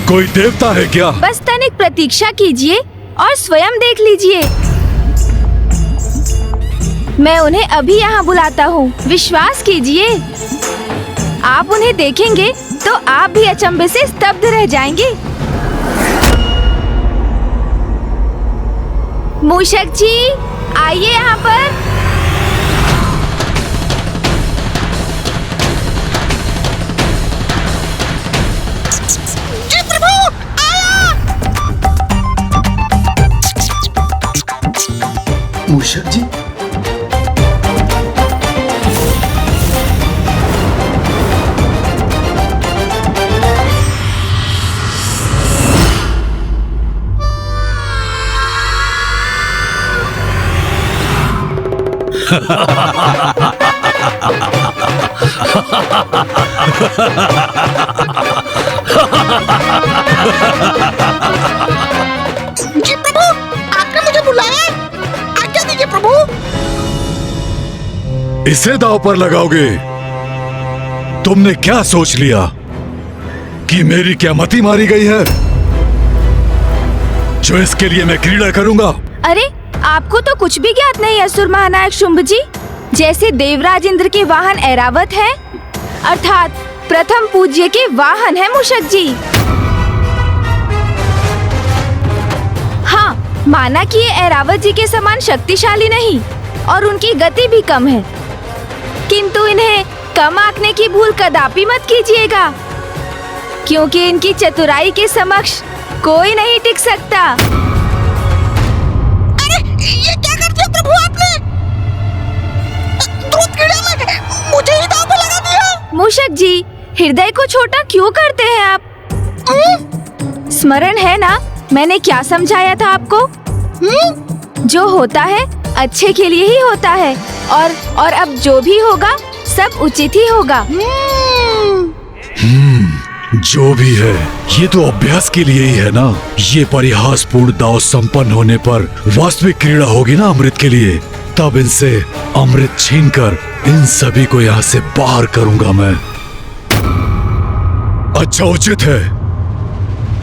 कोई देवता है क्या? बस तनिक प्रतीक्षा कीजिए और स्वयं देख लीजिए। मैं उन्हें अभी यहाँ बुलाता हूँ, विश्वास कीजिए। आप उन्हें देखेंगे तो आप भी अचंभे से स्तब्ध रह जाएंगे। मूषक जी, आइए यहाँ पर। मूषक जी, जी प्रभु, आपने मुझे बुलाया, आज्ञा दीजिए प्रभु। इसे दांव पर लगाओगे? तुमने क्या सोच लिया कि मेरी क्या मति मारी गई है जो इसके लिए मैं क्रीड़ा करूंगा? अरे, आपको तो कुछ भी ज्ञात नहीं असुर महानायक शुंभ जी। जैसे देवराज इंद्र के वाहन ऐरावत है, अर्थात प्रथम पूज्य के वाहन है मूषक जी। हाँ, माना कि ये ऐरावत जी के समान शक्तिशाली नहीं और उनकी गति भी कम है, किंतु इन्हें कम आंकने की भूल कदापि मत कीजिएगा, क्योंकि इनकी चतुराई के समक्ष कोई नहीं टिक सकता। अरे, ये क्या कर दिया प्रभु आपने? दूध क्रीड़ा में मुझे ही दांव पर लगा दिया। मूषक जी, हृदय को छोटा क्यों करते हैं आप? स्मरण है ना मैंने क्या समझाया था आपको? जो होता है अच्छे के लिए ही होता है, और अब जो भी होगा सब उचित ही होगा। जो भी है, ये तो अभ्यास के लिए ही है ना। ये परिहासपूर्ण दांव संपन्न होने पर वास्तविक क्रीड़ा होगी ना अमृत के लिए। तब इनसे अमृत छीनकर इन सभी को यहाँ से बाहर करूंगा मैं। अच्छा, उचित है,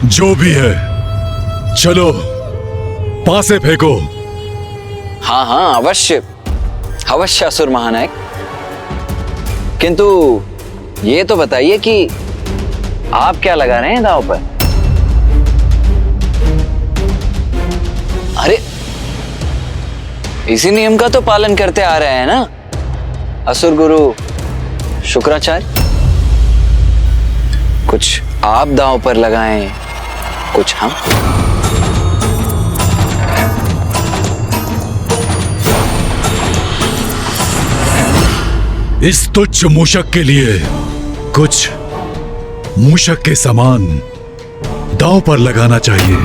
जो भी है। चलो, पासे फेंको। हाँ हाँ, अवश्य अवश्य असुर महानायक। किंतु ये तो बताइए कि आप क्या लगा रहे हैं दांव पर? अरे, इसी नियम का तो पालन करते आ रहे हैं ना असुर गुरु शुक्राचार्य। कुछ आप दांव पर लगाएं, कुछ हम। इस तुच्छ मूषक के लिए कुछ मूषक के समान दांव पर लगाना चाहिए।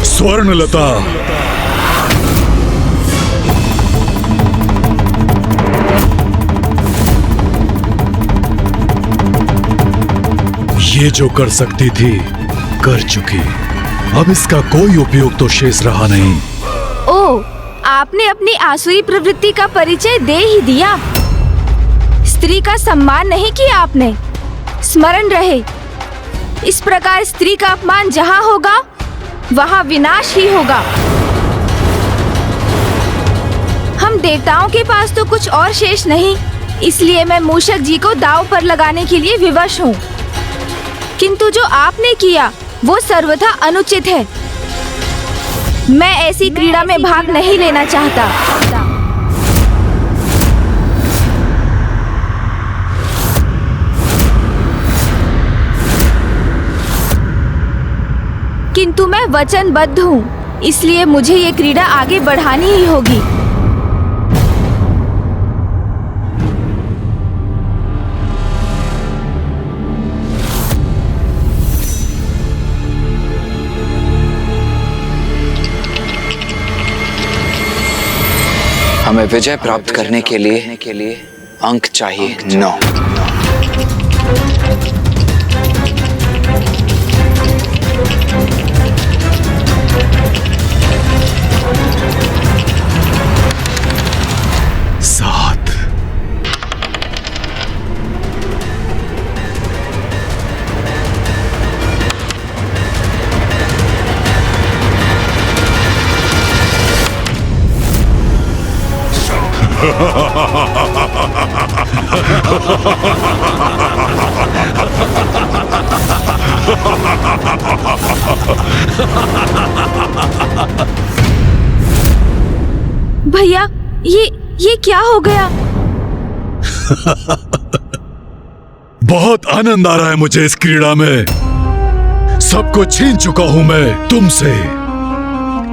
स्वर्णलता, ये जो कर सकती थी कर चुकी, अब इसका कोई उपयोग तो शेष रहा नहीं। ओ, आपने अपनी आसुरी प्रवृत्ति का परिचय दे ही दिया। स्त्री का सम्मान नहीं किया आपने। स्मरण रहे, इस प्रकार स्त्री का अपमान जहाँ होगा वहाँ विनाश ही होगा। हम देवताओं के पास तो कुछ और शेष नहीं, इसलिए मैं मूषक जी को दांव पर लगाने के लिए विवश हूँ। किंतु जो आपने किया वो सर्वथा अनुचित है। मैं ऐसी क्रीड़ा में भाग नहीं लेना चाहता। किंतु मैं वचनबद्ध हूँ, इसलिए मुझे ये क्रीड़ा आगे बढ़ानी ही होगी। हमें विजय प्राप्त करने के लिए अंक चाहिए 9। भैया, ये क्या हो गया? बहुत आनंद आ रहा है मुझे इस क्रीड़ा में। सब कुछ छीन चुका हूं मैं तुमसे,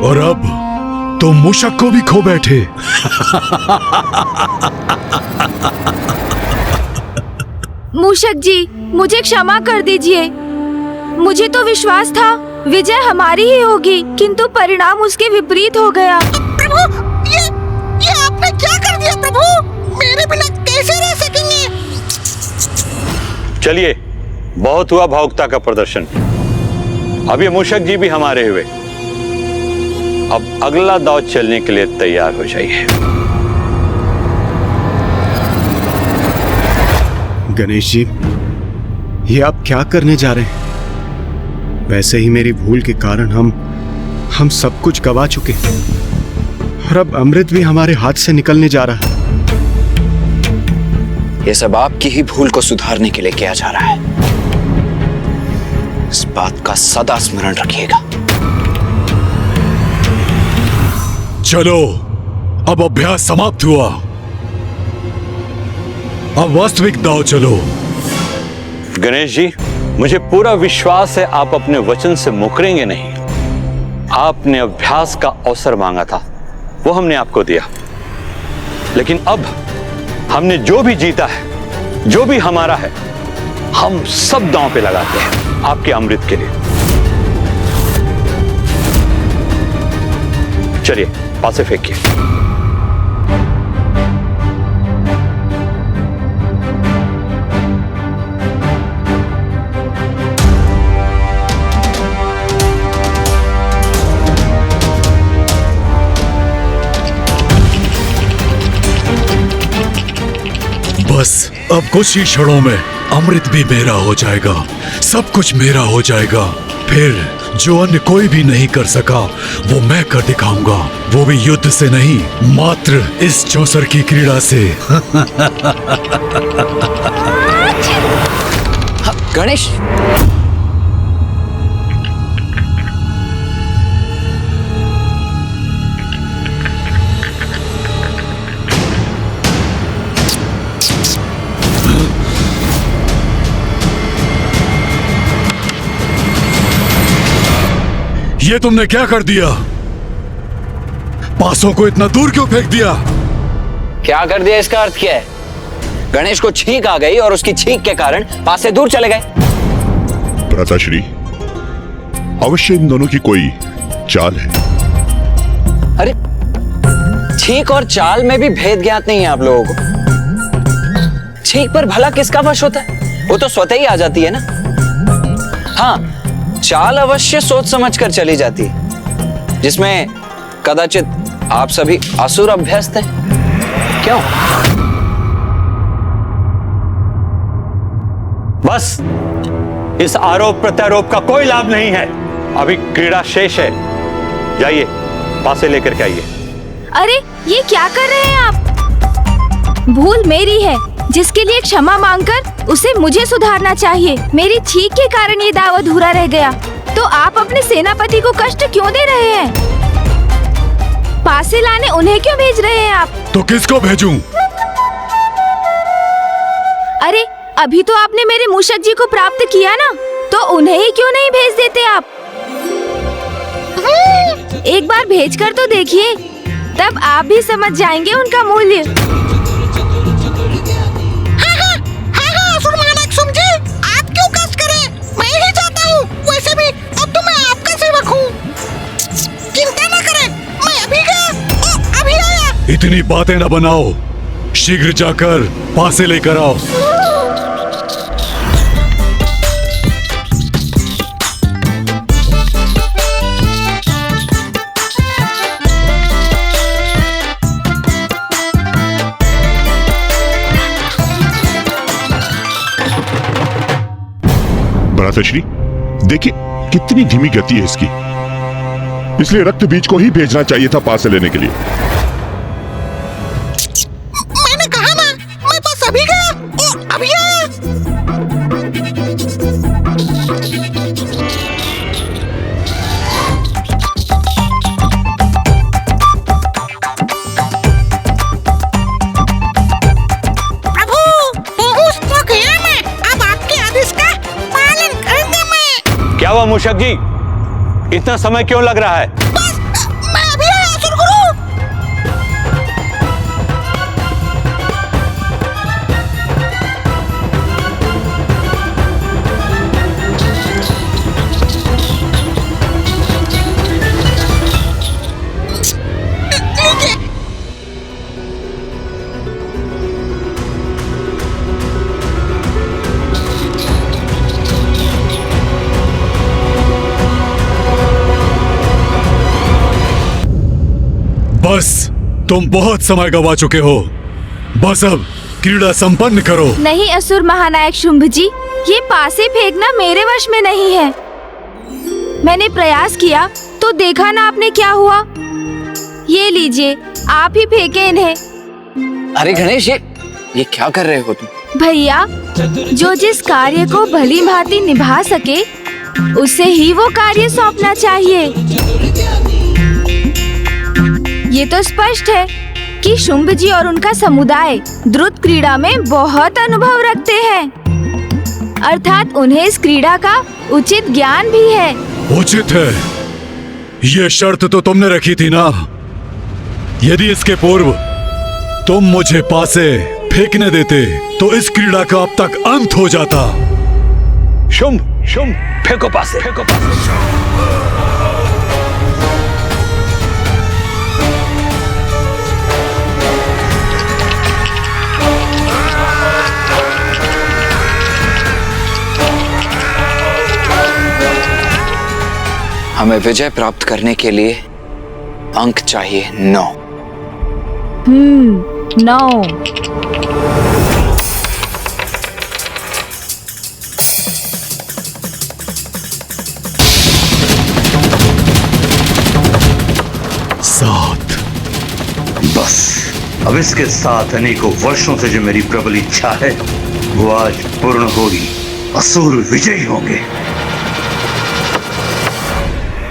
और अब तुम मूषक को भी खो बैठे। मूषक जी, मुझे क्षमा कर दीजिए। मुझे तो विश्वास था विजय हमारी ही होगी, किंतु परिणाम उसके विपरीत हो गया। प्रभु, ये आपने क्या कर दिया प्रभु? मेरे बिना कैसे रह सकेंगे? चलिए, बहुत हुआ भावुकता का प्रदर्शन। अब ये मूषक जी भी हमारे हुए। अब अगला दांव चलने के लिए तैयार हो जाइए। गणेश जी, ये आप क्या करने जा रहे हैं? वैसे ही मेरी भूल के कारण हम सब कुछ गवा चुके हैं, और अब अमृत भी हमारे हाथ से निकलने जा रहा है। ये सब आपकी ही भूल को सुधारने के लिए किया जा रहा है। इस बात का सदा स्मरण रखिएगा। चलो, अब अभ्यास समाप्त हुआ। अब वास्तविक दांव चलो। गणेश जी, मुझे पूरा विश्वास है आप अपने वचन से मुकरेंगे नहीं। आपने अभ्यास का अवसर मांगा था, वो हमने आपको दिया। लेकिन अब हमने जो भी जीता है, जो भी हमारा है, हम सब दांव पे लगाते हैं आपके अमृत के लिए। चलिए, पासे फेंकिए। बस अब कुछ ही क्षणों में अमृत भी मेरा हो जाएगा, सब कुछ मेरा हो जाएगा। फिर जो अन्य कोई भी नहीं कर सका वो मैं कर दिखाऊंगा, वो भी युद्ध से नहीं, मात्र इस चौसर की क्रीड़ा से। गणेश, ये तुमने क्या कर दिया? पासों को इतना दूर क्यों फेंक दिया? क्या कर दिया इसका अर्थ क्या है? गणेश को छींक आ गई और उसकी छींक के कारण पासे दूर चले गए। भ्राताश्री, अवश्य इन दोनों की कोई चाल है। अरे छींक और चाल में भी भेद ज्ञात नहीं है आप लोगों को। छींक पर भला किसका वश होता है? वो तो स्वतः ही आ जाती है ना। हाँ, चाल अवश्य सोच समझ कर चली जाती है, जिसमें कदाचित आप सभी असुर अभ्यस्त हैं। क्यों? बस, इस आरोप प्रत्यारोप का कोई लाभ नहीं है। अभी क्रीड़ा शेष है। जाइए, पासे लेकर के आइए। अरे ये क्या कर रहे हैं आप? भूल मेरी है, जिसके लिए क्षमा मांगकर उसे मुझे सुधारना चाहिए। मेरी छींक के कारण ये दाव अधूरा रह गया। तो आप अपने सेनापति को कष्ट क्यों दे रहे हैं? पासे लाने उन्हें क्यों भेज रहे हैं आप? तो किसको भेजूं? अरे अभी तो आपने मेरे मूषक जी को प्राप्त किया ना, तो उन्हें ही क्यों नहीं भेज देते आप? एक बार भेजकर तो देखिए, तब आप भी समझ जाएंगे उनका मूल्य। हाँ, असुर महानायक समझे, आप क्यों कष्ट करें? मैं ही जाता हूँ। वैसे भी अब तो मैं आपका सेवक हूँ। चिंता न करें, मैं अभी गया और अभी आया। इतनी बातें न बनाओ, शीघ्र जाकर पासे लेकर आओ। भ्राताश्री, देखिए कितनी धीमी गति है इसकी। इसलिए रक्त बीज को ही भेजना चाहिए था पासे लेने के लिए। मैंने कहा ना, मैं बस अभी गया और अभी आया। प्रभु, पहुंच तो गया मैं। अब आपके आदेश का पालन करूंगा मैं। क्या हुआ मूषक जी? इतना समय क्यों लग रहा है? बस मैं अभी आया असुर गुरु। बस, तुम बहुत समय गवा चुके हो। बस अब क्रीड़ा संपन्न करो। नहीं असुर महानायक शुंभ जी, ये पासे फेंकना मेरे वश में नहीं है। मैंने प्रयास किया तो देखा ना आपने क्या हुआ। ये लीजिए, आप ही फेंके इन्हें। अरे गणेश, ये क्या कर रहे हो तुम? भैया, जो जिस कार्य को भली भांति निभा सके उसे ही वो कार्य सौंपना चाहिए। ये तो स्पष्ट है कि शुंभ जी और उनका समुदाय द्रुत क्रीड़ा में बहुत अनुभव रखते हैं, अर्थात उन्हें इस क्रीड़ा का उचित ज्ञान भी है। उचित है, ये शर्त तो तुमने रखी थी ना। यदि इसके पूर्व तुम मुझे पासे फेंकने देते तो इस क्रीड़ा का अब तक अंत हो जाता। शुंभ, फेंको पासे, फेंको पासे। हमें विजय प्राप्त करने के लिए अंक चाहिए 9। 9। बस, अब इसके साथ अनेकों वर्षों से जो मेरी प्रबल इच्छा है वो आज पूर्ण होगी। असुर विजयी होंगे।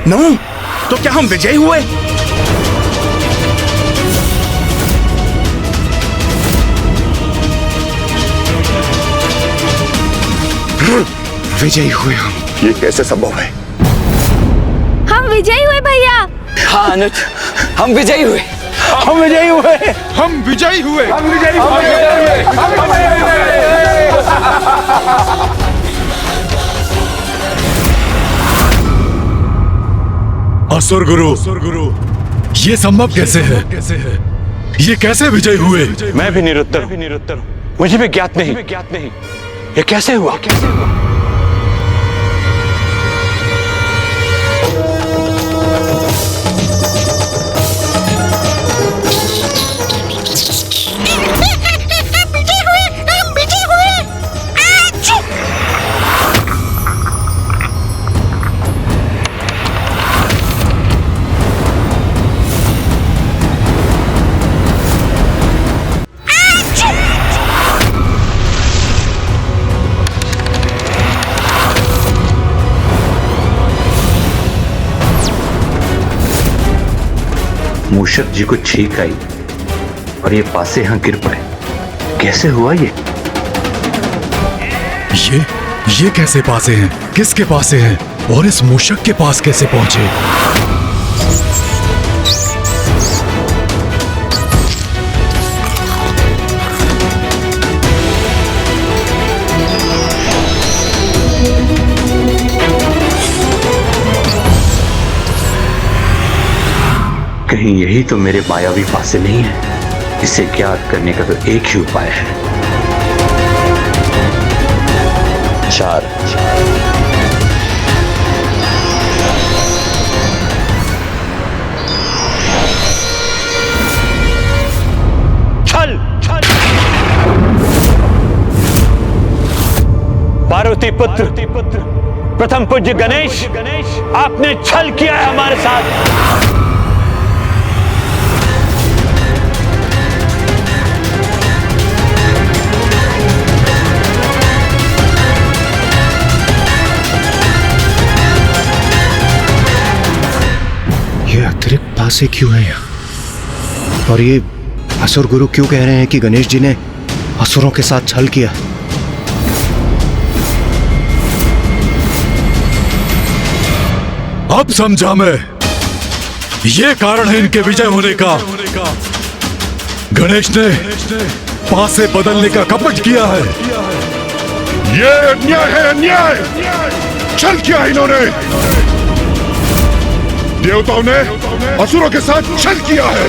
9? तो क्या हम विजयी हुए? विजयी हुए हम। ये कैसे संभव है? हम विजयी हुए भैया। हाँ अनुज, हम विजयी हुए। हम विजयी हुए। हम विजयी हुए। हम विजयी हुए। असुर गुरु, ये संभव कैसे है? ये कैसे विजय हुए? मैं भी निरुत्तर हूं। मुझे भी ज्ञात नहीं ये कैसे हुआ? मूषक जी को छींक आई और ये पासे यहां गिर पड़े। कैसे हुआ ये कैसे पासे हैं? किसके पासे हैं? और इस मूषक के पास कैसे पहुंचे? कहीं यही तो मेरे मायावी पासे नहीं है? इसे ज्ञात करने का तो एक ही उपाय है। चार। छल। पार्वती पुत्र प्रथम पूज्य गणेश, आपने छल किया है हमारे साथ। अतिरिक्त पासे क्यों है यहाँ? और ये असुर गुरु क्यों कह रहे हैं कि गणेश जी ने असुरों के साथ छल किया? अब समझा मैं, ये कारण है इनके विजय होने का। गणेश ने पासे बदलने का कपट किया है। ये अन्याय है, अन्याय। छल किया इन्होंने। देवताओं ने असुरों के साथ छल किया है।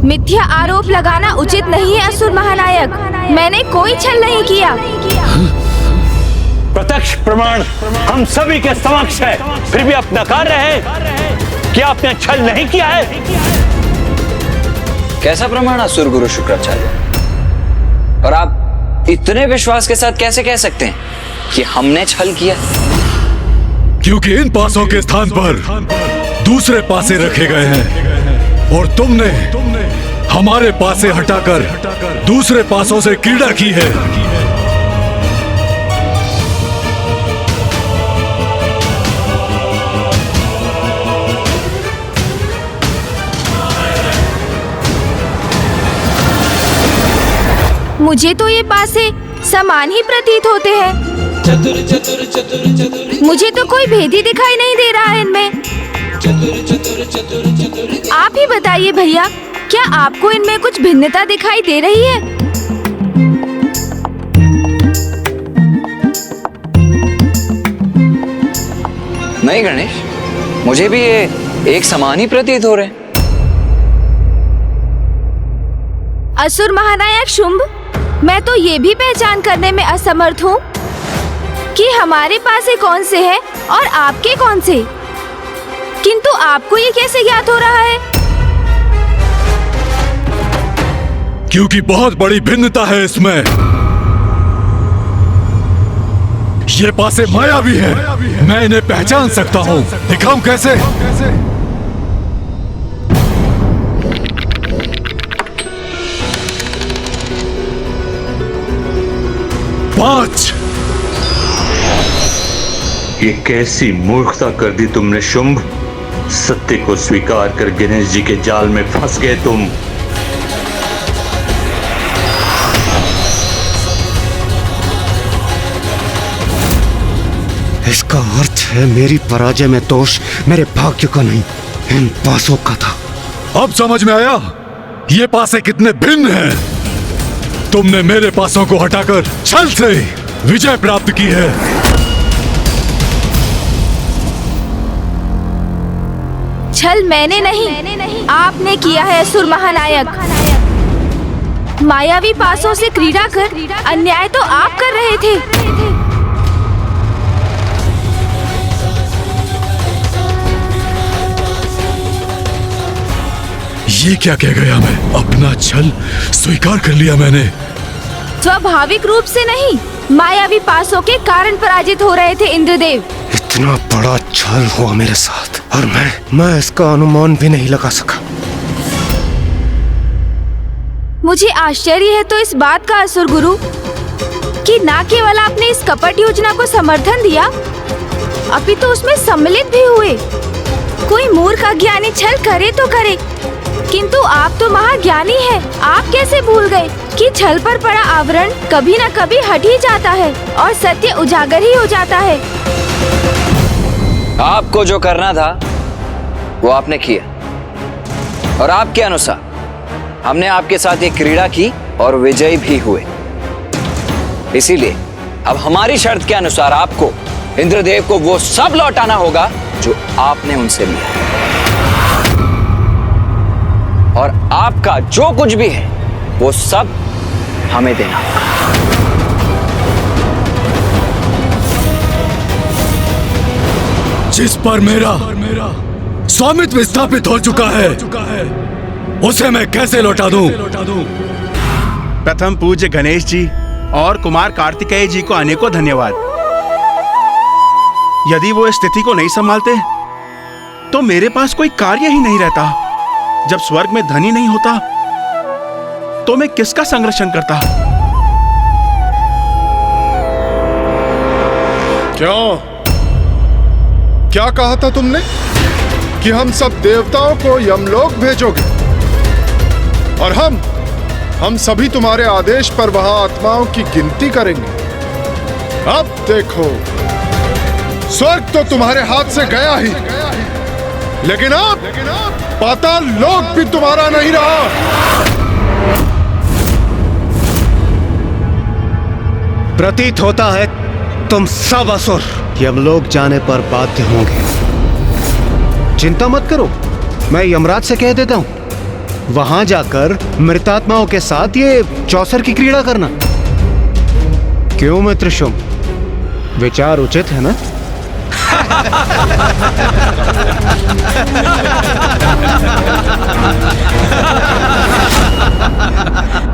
मिथ्या आरोप लगाना उचित नहीं है असुर महानायक। मैंने कोई छल नहीं किया। प्रत्यक्ष प्रमाण हम सभी के समक्ष है, फिर भी आप नकार रहे हैं कि आपने छल नहीं किया है। कैसा प्रमाण असुर गुरु शुक्राचार्य? और आप इतने विश्वास के साथ कैसे कह सकते हैं कि हमने छल किया? क्योंकि इन पासों के स्थान पर दूसरे पासे रखे गए हैं और तुमने हमारे पासे हटाकर दूसरे पासों से क्रीड़ा की है। मुझे तो ये पासे समान ही प्रतीत होते हैं। मुझे तो कोई भेद ही दिखाई नहीं दे रहा है इनमें। आप ही बताइए भैया, क्या आपको इनमें कुछ भिन्नता दिखाई दे रही है? नहीं गणेश, मुझे भी ये एक समान ही प्रतीत हो रहे हैं। असुर महानायक शुंभ, मैं तो ये भी पहचान करने में असमर्थ हूँ कि हमारे पासे कौन से हैं और आपके कौन से। किंतु आपको ये कैसे ज्ञात हो रहा है? क्योंकि बहुत बड़ी भिन्नता है इसमें। ये पासे मायावी है, मैं इन्हें पहचान सकता हूँ। दिखाऊं कैसे? पांच। ये कैसी मूर्खता कर दी तुमने शुंभ। सत्य को स्वीकार कर गणेश जी के जाल में फंस गए तुम। इसका अर्थ है मेरी पराजय में दोष मेरे भाग्य का नहीं, इन पासों का था। अब समझ में आया ये पासे कितने भिन्न हैं। तुमने मेरे पासों को हटाकर छल से विजय प्राप्त की है। छल मैंने नहीं, आपने किया है असुर महानायक। मायावी पासों से क्रीड़ा कर अन्याय तो आप कर रहे थे। ये क्या कह गया मैं? अपना छल स्वीकार कर लिया मैंने। स्वाभाविक रूप से नहीं, मायावी पासों के कारण पराजित हो रहे थे इंद्रदेव। इतना बड़ा छल हुआ मेरे साथ और मैं इसका अनुमान भी नहीं लगा सका। मुझे आश्चर्य है तो इस बात का असुर गुरु कि न केवल आपने इस कपट योजना को समर्थन दिया, अपितु उसमें सम्मिलित भी हुए। कोई मूर्ख अज्ञानी छल करे तो करे, किंतु आप तो महाज्ञानी हैं। आप कैसे भूल गए कि छल पर पड़ा आवरण कभी न कभी हट ही जाता है और सत्य उजागर ही हो जाता है। आपको जो करना था वो आपने किया और आपके अनुसार हमने आपके साथ एक क्रीड़ा की और विजयी भी हुए। इसीलिए अब हमारी शर्त के अनुसार आपको इंद्रदेव को वो सब लौटाना होगा जो आपने उनसे लिया, और आपका जो कुछ भी है वो सब हमें देना होगा। जिस पर मेरा स्वामित्व स्थापित हो चुका है उसे मैं कैसे लौटा दूं? प्रथम पूज्य गणेश जी और कुमार कार्तिकेय जी को अनेकों धन्यवाद। यदि वो इस स्थिति को नहीं संभालते तो मेरे पास कोई कार्य ही नहीं रहता। जब स्वर्ग में धन ही नहीं होता तो मैं किसका संरक्षण करता? क्यों? क्या कहा था तुमने कि हम सब देवताओं को यमलोक भेजोगे और हम सभी तुम्हारे आदेश पर वहां आत्माओं की गिनती करेंगे। अब देखो, स्वर्ग तो तुम्हारे हाथ से गया ही, लेकिन अब पाताल लोक भी तुम्हारा नहीं रहा। प्रतीत होता है तुम सब असुर यमलोक जाने पर बाध्य होंगे। चिंता मत करो, मैं यमराज से कह देता हूं वहां जाकर मृतात्माओं के साथ ये चौसर की क्रीड़ा करना। क्यों मित्र शुम, विचार उचित है ना?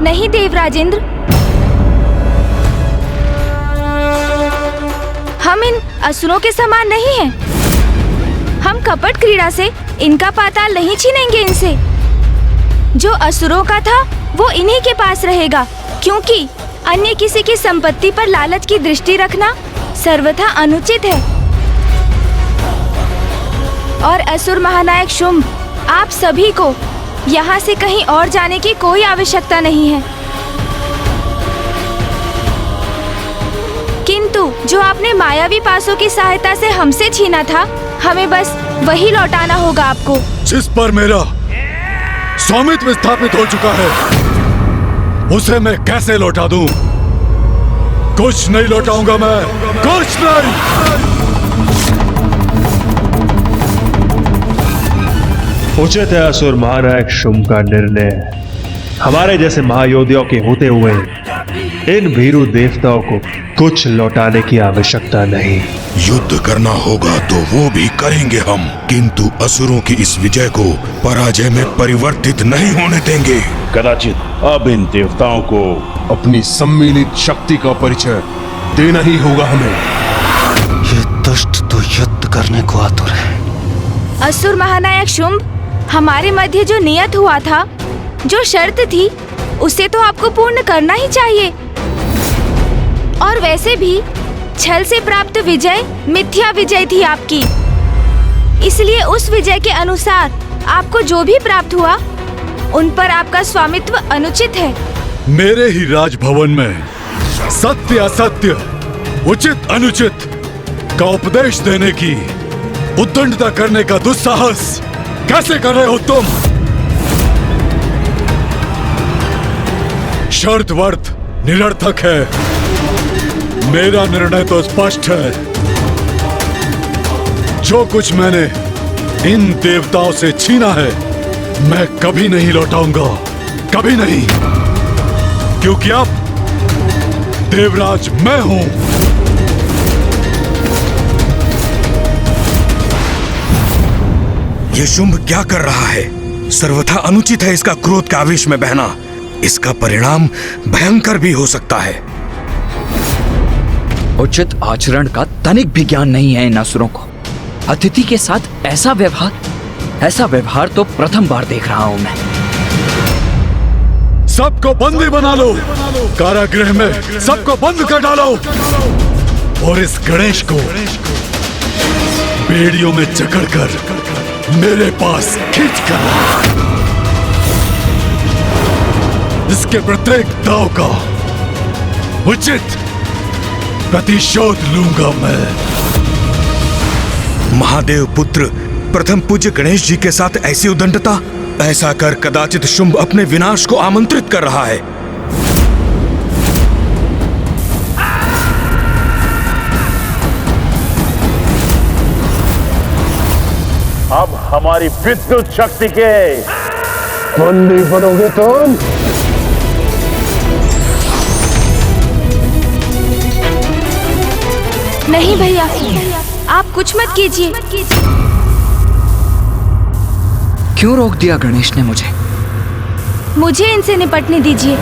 नहीं देवराजेंद्र, हम इन असुरों के समान नहीं हैं। हम कपट क्रीड़ा से इनका पाताल नहीं छीनेंगे इनसे। जो असुरों का था वो इन्हीं के पास रहेगा, क्योंकि अन्य किसी की संपत्ति पर लालच की दृष्टि रखना सर्वथा अनुचित है। और असुर महानायक शुंभ, आप सभी को यहाँ से कहीं और जाने की कोई आवश्यकता नहीं है। किंतु जो आपने मायावी पासों की सहायता से हमसे छीना था, हमें बस वही लौटाना होगा आपको। जिस पर मेरा स्वामित्व स्थापित हो चुका है उसे मैं कैसे लौटा दूं? कुछ नहीं लौटाऊंगा मैं, कुछ नहीं। उचित है असुर महानायक शुंभ का निर्णय। हमारे जैसे महायोद्धाओं के होते हुए इन भीरू देवताओं को कुछ लौटाने की आवश्यकता नहीं। युद्ध करना होगा तो वो भी करेंगे हम, किंतु असुरों की इस विजय को पराजय में परिवर्तित नहीं होने देंगे। कदाचित अब इन देवताओं को अपनी सम्मिलित शक्ति का परिचय देना ही होगा हमें। ये दुष्ट तो युद्ध करने को आतुर है। असुर महानायक शुंभ, हमारे मध्य जो नियत हुआ था, जो शर्त थी, उसे तो आपको पूर्ण करना ही चाहिए। और वैसे भी छल से प्राप्त विजय मिथ्या विजय थी आपकी, इसलिए उस विजय के अनुसार आपको जो भी प्राप्त हुआ उन पर आपका स्वामित्व अनुचित है। मेरे ही राजभवन में सत्य असत्य, उचित अनुचित का उपदेश देने की, उद्दंडता करने का दुस्साहस कैसे कर रहे हो तुम? शर्त वर्त निरर्थक है। मेरा निर्णय तो स्पष्ट है। जो कुछ मैंने इन देवताओं से छीना है, मैं कभी नहीं लौटाऊंगा, कभी नहीं, क्योंकि अब देवराज मैं हूं। ये शुंभ क्या कर रहा है? सर्वथा अनुचित है इसका क्रोध के आवेश में बहना। इसका परिणाम भयंकर भी हो सकता है। उचित आचरण का तनिक भी ज्ञान नहीं है इन असुरों को। अतिथि के साथ ऐसा व्यवहार तो प्रथम बार देख रहा हूं मैं। सबको बंदी बना लो, कारागृह में सबको बंद कर डालो और इस गणेश को बेड़ियों में जकड़कर मेरे पास खींचकर इसके प्रत्येक दांव का उचित प्रतिशोध लूंगा मैं। महादेव पुत्र प्रथम पूज्य गणेश जी के साथ ऐसी उद्दंडता, ऐसा कर कदाचित शुंभ अपने विनाश को आमंत्रित कर रहा है। अब हमारी विद्युत शक्ति के बंदी बनोगे तुम। नहीं भैया, आप कुछ मत कीजिए। क्यों रोक दिया गणेश ने मुझे? मुझे इनसे निपटने दीजिए।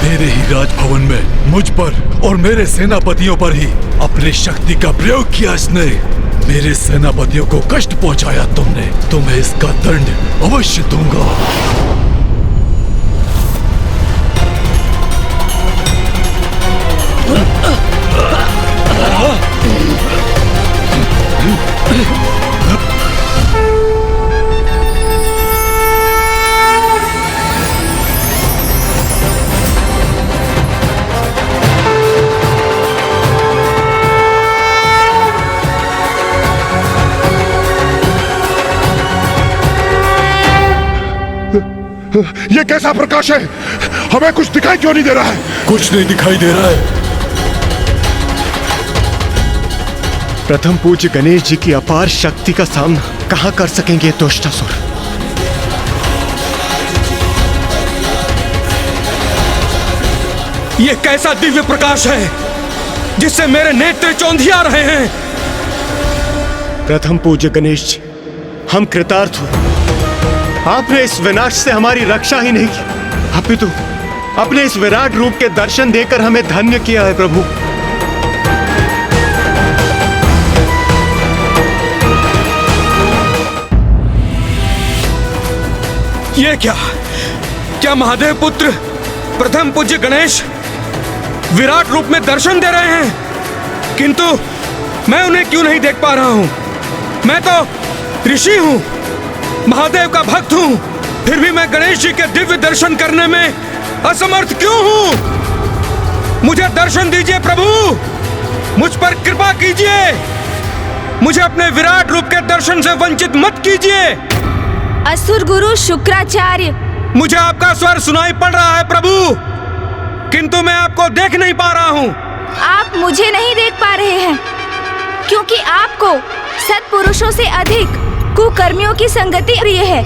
मेरे ही राजभवन में मुझ पर और मेरे सेनापतियों पर ही अपनी शक्ति का प्रयोग किया इसने। मेरे सेनापतियों को कष्ट पहुंचाया तुमने, तुम्हें इसका दंड अवश्य दूंगा। ये कैसा प्रकाश है? हमें कुछ दिखाई क्यों नहीं दे रहा है? कुछ नहीं दिखाई दे रहा है। प्रथम पूज्य गणेश जी की अपार शक्ति का सामना कहां कर सकेंगे ये दुष्टासुर? ये कैसा दिव्य प्रकाश है जिससे मेरे नेत्र चौंधिया रहे हैं? प्रथम पूज्य गणेश जी, हम कृतार्थ हुए। आपने इस विनाश से हमारी रक्षा ही नहीं की, अपितु अपने इस विराट रूप के दर्शन देकर हमें धन्य किया है प्रभु। ये क्या महादेव पुत्र प्रथम पूज्य गणेश विराट रूप में दर्शन दे रहे हैं, किंतु मैं उन्हें क्यों नहीं देख पा रहा हूं? मैं तो ऋषि हूं, महादेव का भक्त हूं, फिर भी मैं गणेश जी के दिव्य दर्शन करने में असमर्थ क्यों हूं? मुझे दर्शन दीजिए प्रभु, मुझ पर कृपा कीजिए, मुझे अपने विराट रूप के दर्शन से वंचित मत कीजिए। असुर गुरु शुक्राचार्य, मुझे आपका स्वर सुनाई पड़ रहा है प्रभु, किंतु मैं आपको देख नहीं पा रहा हूं। आप मुझे नहीं देख पा रहे हैं क्योंकि आपको सत्पुरुषों से अधिक कुकर्मियों की संगति प्रिय है।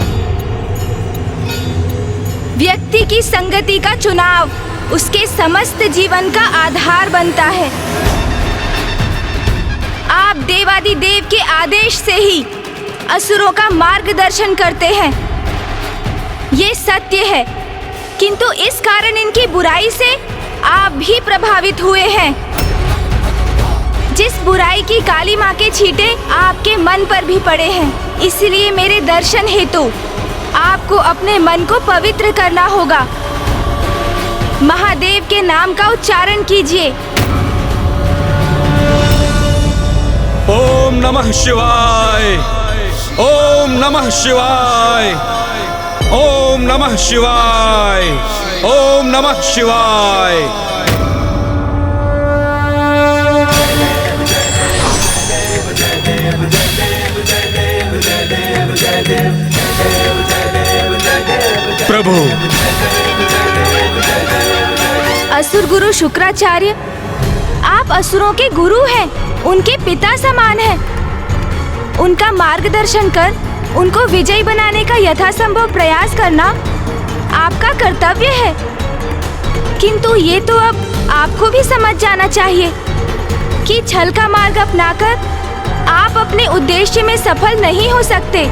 व्यक्ति की संगति का चुनाव उसके समस्त जीवन का आधार बनता है। आप देवादिदेव के आदेश से ही असुरों का मार्गदर्शन करते हैं, ये सत्य है। किंतु इस कारण इनकी बुराई से आप भी प्रभावित हुए हैं। जिस बुराई की काली माँ के छींटे आपके मन पर भी पड़े हैं, इसलिए मेरे दर्शन हेतु आपको अपने मन को पवित्र करना होगा। महादेव के नाम का उच्चारण कीजिए। ओम नमः शिवाय, ओम नमः शिवाय, ओम नमः शिवाय, ओम नमः शिवाय। प्रभु, असुर गुरु शुक्राचार्य, आप असुरों के गुरु हैं, उनके पिता समान हैं। उनका मार्गदर्शन कर उनको विजयी बनाने का यथासंभव प्रयास करना आपका कर्तव्य है। किंतु ये तो अब आपको भी समझ जाना चाहिए कि छल का मार्ग अपनाकर आप अपने उद्देश्य में सफल नहीं हो सकते।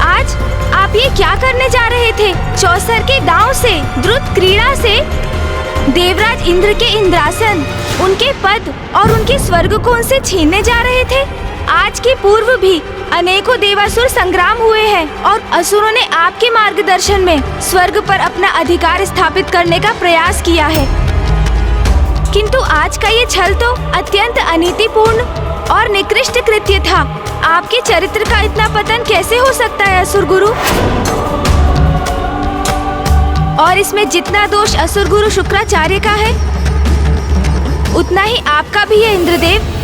आज आप ये क्या करने जा रहे थे? चौसर के दांव से, द्रुत क्रीड़ा से देवराज इंद्र के इंद्रासन, उनके पद और उनके स्वर्ग को उनसे छीनने जा रहे थे। आज के पूर्व भी अनेकों देवासुर संग्राम हुए हैं और असुरों ने आपके मार्गदर्शन में स्वर्ग पर अपना अधिकार स्थापित करने का प्रयास किया है। किंतु आज का ये छल तो अत्यंत अनीतिपूर्ण और निकृष्ट कृत्य था। आपके चरित्र का इतना पतन कैसे हो सकता है असुर गुरु? और इसमें जितना दोष असुर गुरु शुक्राचार्य का है, उतना ही आपका भी है इंद्रदेव।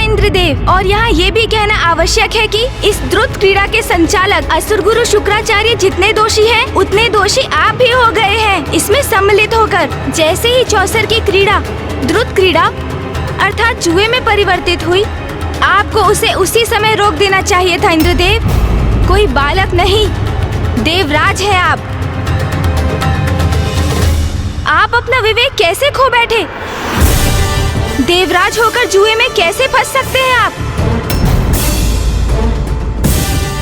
इंद्रदेव, और यहाँ ये भी कहना आवश्यक है कि इस द्रुत क्रीड़ा के संचालक असुर गुरु शुक्राचार्य जितने दोषी हैं, उतने दोषी आप भी हो गए हैं इसमें सम्मिलित होकर। जैसे ही चौसर की क्रीड़ा द्रुत क्रीड़ा अर्थात जुए में परिवर्तित हुई, आपको उसे उसी समय रोक देना चाहिए था इंद्रदेव। कोई बालक नहीं, देवराज है आप। आप अपना विवेक कैसे खो बैठे? देवराज होकर जुए में कैसे फंस सकते हैं आप?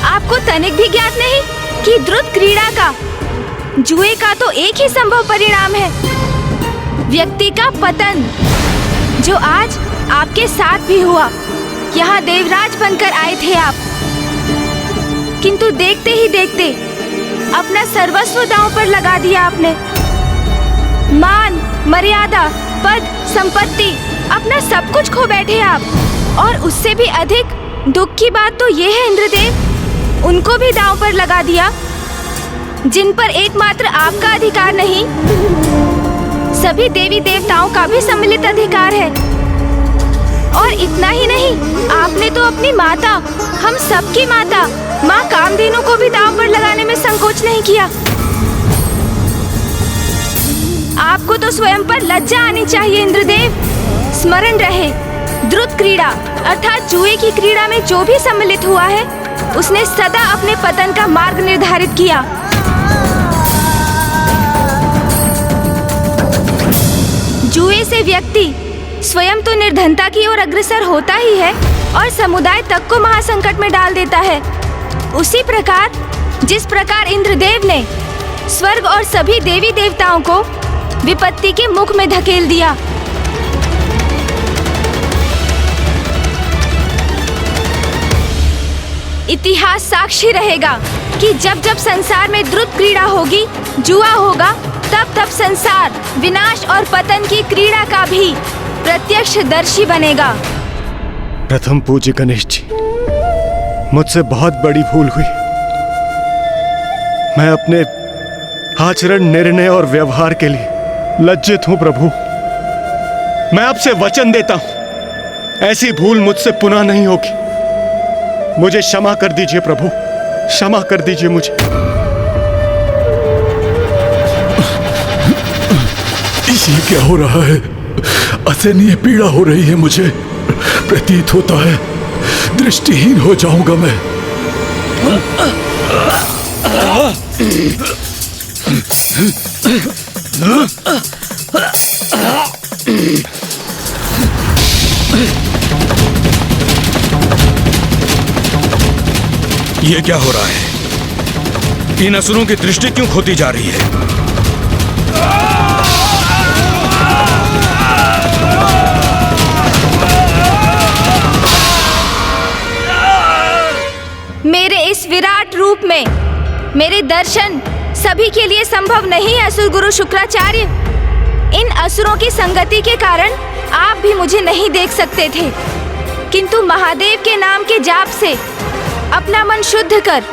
आपको तनिक भी ज्ञात नहीं कि द्रुत क्रीड़ा का, जुए का तो एक ही संभव परिणाम है, व्यक्ति का पतन, जो आज आपके साथ भी हुआ। यहाँ देवराज बनकर आए थे आप, किंतु देखते ही देखते अपना सर्वस्व दांव पर लगा दिया आपने। मान, मर्यादा, पद, संपत्ति, अपना सब कुछ खो बैठे आप। और उससे भी अधिक दुख की बात तो ये है इंद्रदेव, उनको भी दांव पर लगा दिया जिन पर एकमात्र आपका अधिकार नहीं, सभी देवी देवताओं का भी सम्मिलित अधिकार है। और इतना ही नहीं, आपने तो अपनी माता, हम सबकी माता माँ कामधेनु को भी दांव पर लगाने में संकोच नहीं किया। आपको तो स्वयं पर लज्जा आनी चाहिए इंद्रदेव। स्मरण रहे, द्रुत क्रीड़ा अर्थात जुए की क्रीड़ा में जो भी सम्मिलित हुआ है, उसने सदा अपने पतन का मार्ग निर्धारित किया। जुए से व्यक्ति स्वयं तो निर्धनता की ओर अग्रसर होता ही है और समुदाय तक को महासंकट में डाल देता है। उसी प्रकार जिस प्रकार इंद्रदेव ने स्वर्ग और सभी देवी देवताओं को विपत्ति के मुख में धकेल दिया, इतिहास साक्षी रहेगा कि जब जब संसार में द्रुत क्रीड़ा होगी, जुआ होगा, तब तब संसार विनाश और पतन की क्रीड़ा का भी प्रत्यक्षदर्शी बनेगा। प्रथम पूज्य गणेश जी, मुझसे बहुत बड़ी भूल हुई। मैं अपने आचरण, निर्णय और व्यवहार के लिए लज्जित हूं प्रभु। मैं आपसे वचन देता हूं, ऐसी भूल मुझसे पुनः नहीं होगी। मुझे क्षमा कर दीजिए प्रभु, क्षमा कर दीजिए मुझे। ये क्या हो रहा है? असहनीय पीड़ा हो रही है मुझे। प्रतीत होता है दृष्टिहीन हो जाऊंगा मैं। ये क्या हो रहा है? इन असुरों की दृष्टि क्यों खोती जा रही है? मेरे इस विराट रूप में मेरे दर्शन सभी के लिए संभव नहीं है असुर गुरु शुक्राचार्य। इन असुरों की संगति के कारण आप भी मुझे नहीं देख सकते थे, किंतु महादेव के नाम के जाप से अपना मन शुद्ध कर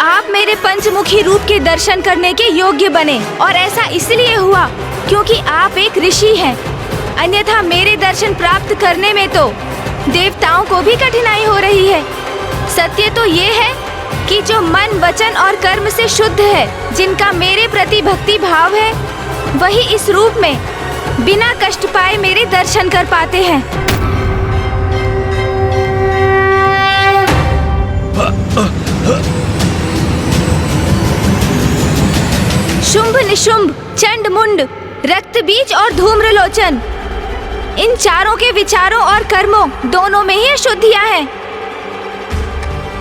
आप मेरे पंचमुखी रूप के दर्शन करने के योग्य बने। और ऐसा इसलिए हुआ क्योंकि आप एक ऋषि हैं, अन्यथा मेरे दर्शन प्राप्त करने में तो देवताओं को भी कठिनाई हो रही है। सत्य तो ये है कि जो मन, वचन और कर्म से शुद्ध है, जिनका मेरे प्रति भक्ति भाव है, वही इस रूप में बिना कष्ट पाए मेरे दर्शन कर पाते हैं। शुंभ निशुंभ, चंड मुंड, रक्त बीज और धूम्रलोचन, इन चारों के विचारों और कर्मों दोनों में ही अशुद्धियां हैं।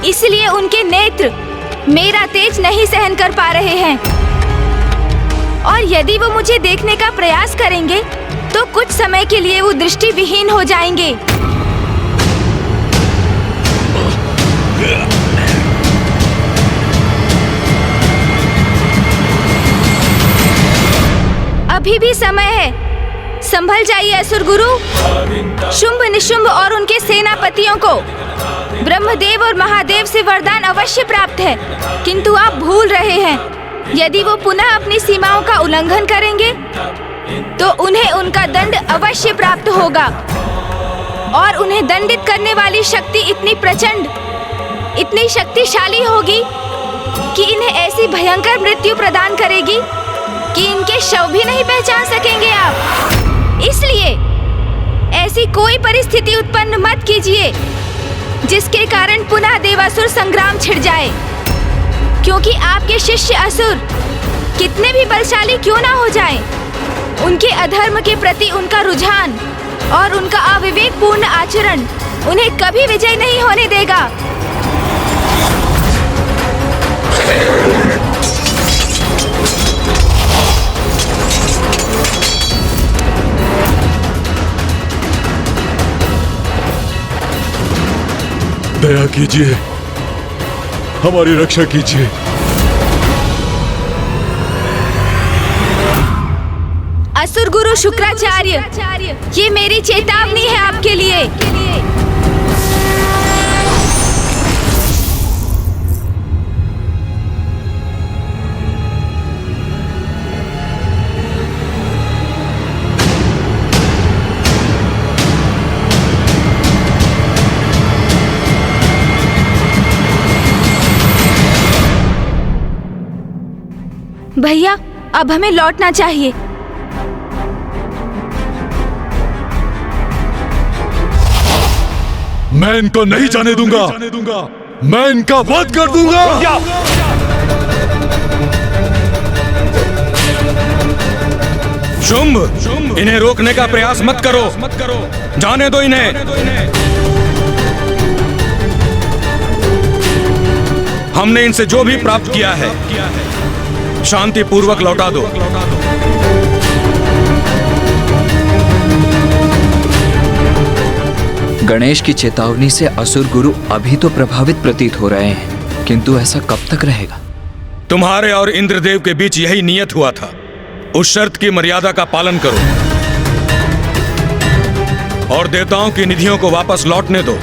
इसलिए उनके नेत्र मेरा तेज नहीं सहन कर पा रहे हैं, और यदि वो मुझे देखने का प्रयास करेंगे तो कुछ समय के लिए वो दृष्टिविहीन हो जाएंगे। अभी भी समय है, संभल जाइए असुर गुरु। शुंभ निशुंभ और उनके सेनापतियों को ब्रह्मदेव और महादेव से वरदान अवश्य प्राप्त है, किंतु आप भूल रहे हैं। यदि वो पुनः अपनी सीमाओं का उल्लंघन करेंगे तो उन्हें उनका दंड अवश्य प्राप्त होगा, और उन्हें दंडित करने वाली शक्ति इतनी प्रचंड, इतनी शक्तिशाली होगी कि इन्हें ऐसी भयंकर मृत्यु प्रदान करेगी कि इनके शव भी नहीं पहचान सकेंगे आप। इसलिए ऐसी कोई परिस्थिति उत्पन्न मत कीजिए जिसके कारण पुनः देवासुर संग्राम छिड़ जाए, क्योंकि आपके शिष्य असुर कितने भी बलशाली क्यों ना हो जाएं, उनके अधर्म के प्रति उनका रुझान और उनका अविवेकपूर्ण आचरण उन्हें कभी विजय नहीं होने देगा। दया कीजिए, हमारी रक्षा कीजिए। असुर गुरु शुक्राचार्य, ये मेरी चेतावनी है आपके लिए। भैया, अब हमें लौटना चाहिए। मैं इनको नहीं जाने दूंगा, मैं इनका वध कर दूंगा। शुंभ, इन्हें रोकने का प्रयास मत करो, जाने दो इन्हें। हमने इनसे जो भी प्राप्त किया है शांति पूर्वक लौटा दो। गणेश की चेतावनी से असुर गुरु अभी तो प्रभावित प्रतीत हो रहे हैं, किंतु ऐसा कब तक रहेगा? तुम्हारे और इंद्रदेव के बीच यही नियत हुआ था। उस शर्त की मर्यादा का पालन करो और देवताओं की निधियों को वापस लौटने दो।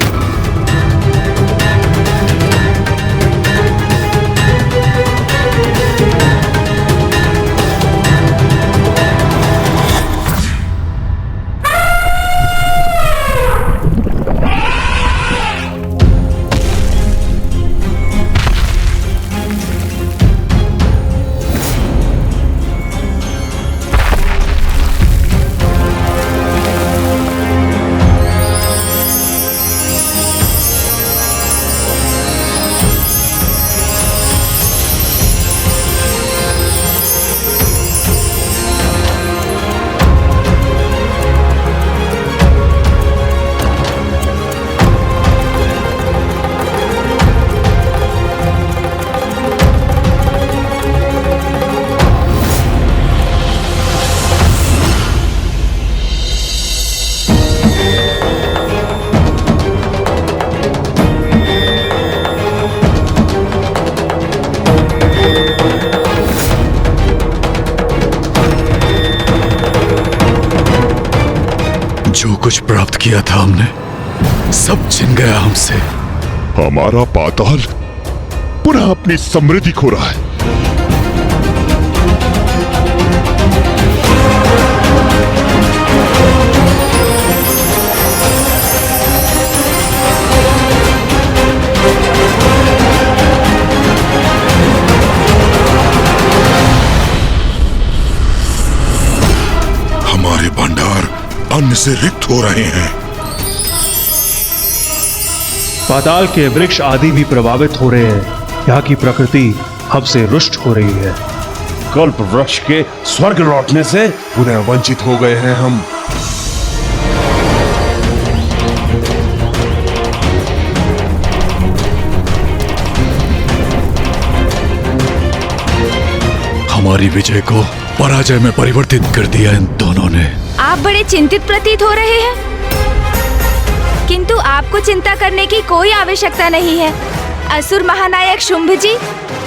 कुछ प्राप्त किया था हमने, सब छिन गया हमसे। हमारा पाताल पुनः अपनी समृद्धि खो रहा है। हमारे भंडार अन्न से रिक्त हो रहे हैं। पाताल के वृक्ष आदि भी प्रभावित हो रहे हैं। यहाँ की प्रकृति हमसे रुष्ट हो रही है। कल्प वृक्ष के स्वर्ग लौटने से पुनः वंचित हो गए हैं हम। हमारी विजय को पराजय में परिवर्तित कर दिया इन दोनों ने। आप बड़े चिंतित प्रतीत हो रहे हैं, किंतु आपको चिंता करने की कोई आवश्यकता नहीं है। असुर महानायक शुंभ जी,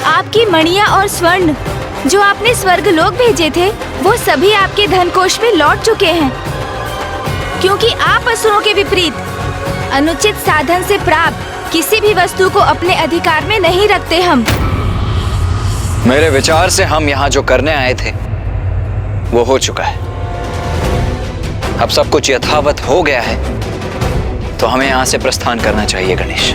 आपकी मणियां और स्वर्ण जो आपने स्वर्ग लोक भेजे थे, वो सभी आपके धन कोष में लौट चुके हैं, क्योंकि आप असुरों के विपरीत अनुचित साधन से प्राप्त किसी भी वस्तु को अपने अधिकार में नहीं रखते। हम मेरे विचार से हम यहाँ जो करने आए थे वो हो चुका है। अब सब कुछ यथावत हो गया है, तो हमें यहाँ से प्रस्थान करना चाहिए गणेश।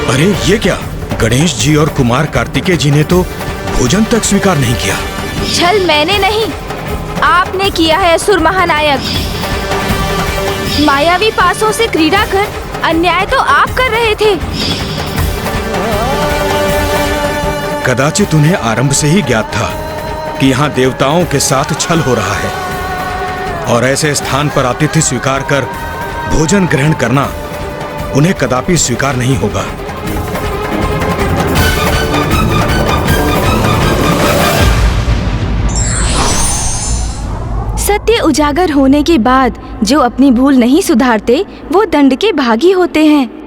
अरे ये क्या, गणेश जी और कुमार कार्तिकेय जी ने तो भोजन तक स्वीकार नहीं किया। छल मैंने नहीं, आपने किया है असुर महानायक। मायावी पासों से क्रीड़ा कर अन्याय तो आप कर रहे थे। कदाचित उन्हें आरंभ से ही ज्ञात था कि यहाँ देवताओं के साथ छल हो रहा है, और ऐसे स्थान पर आतिथ्य स्वीकार कर भोजन ग्रहण करना उन्हें कदापि स्वीकार नहीं होगा। सत्य उजागर होने के बाद जो अपनी भूल नहीं सुधारते, वो दंड के भागी होते हैं।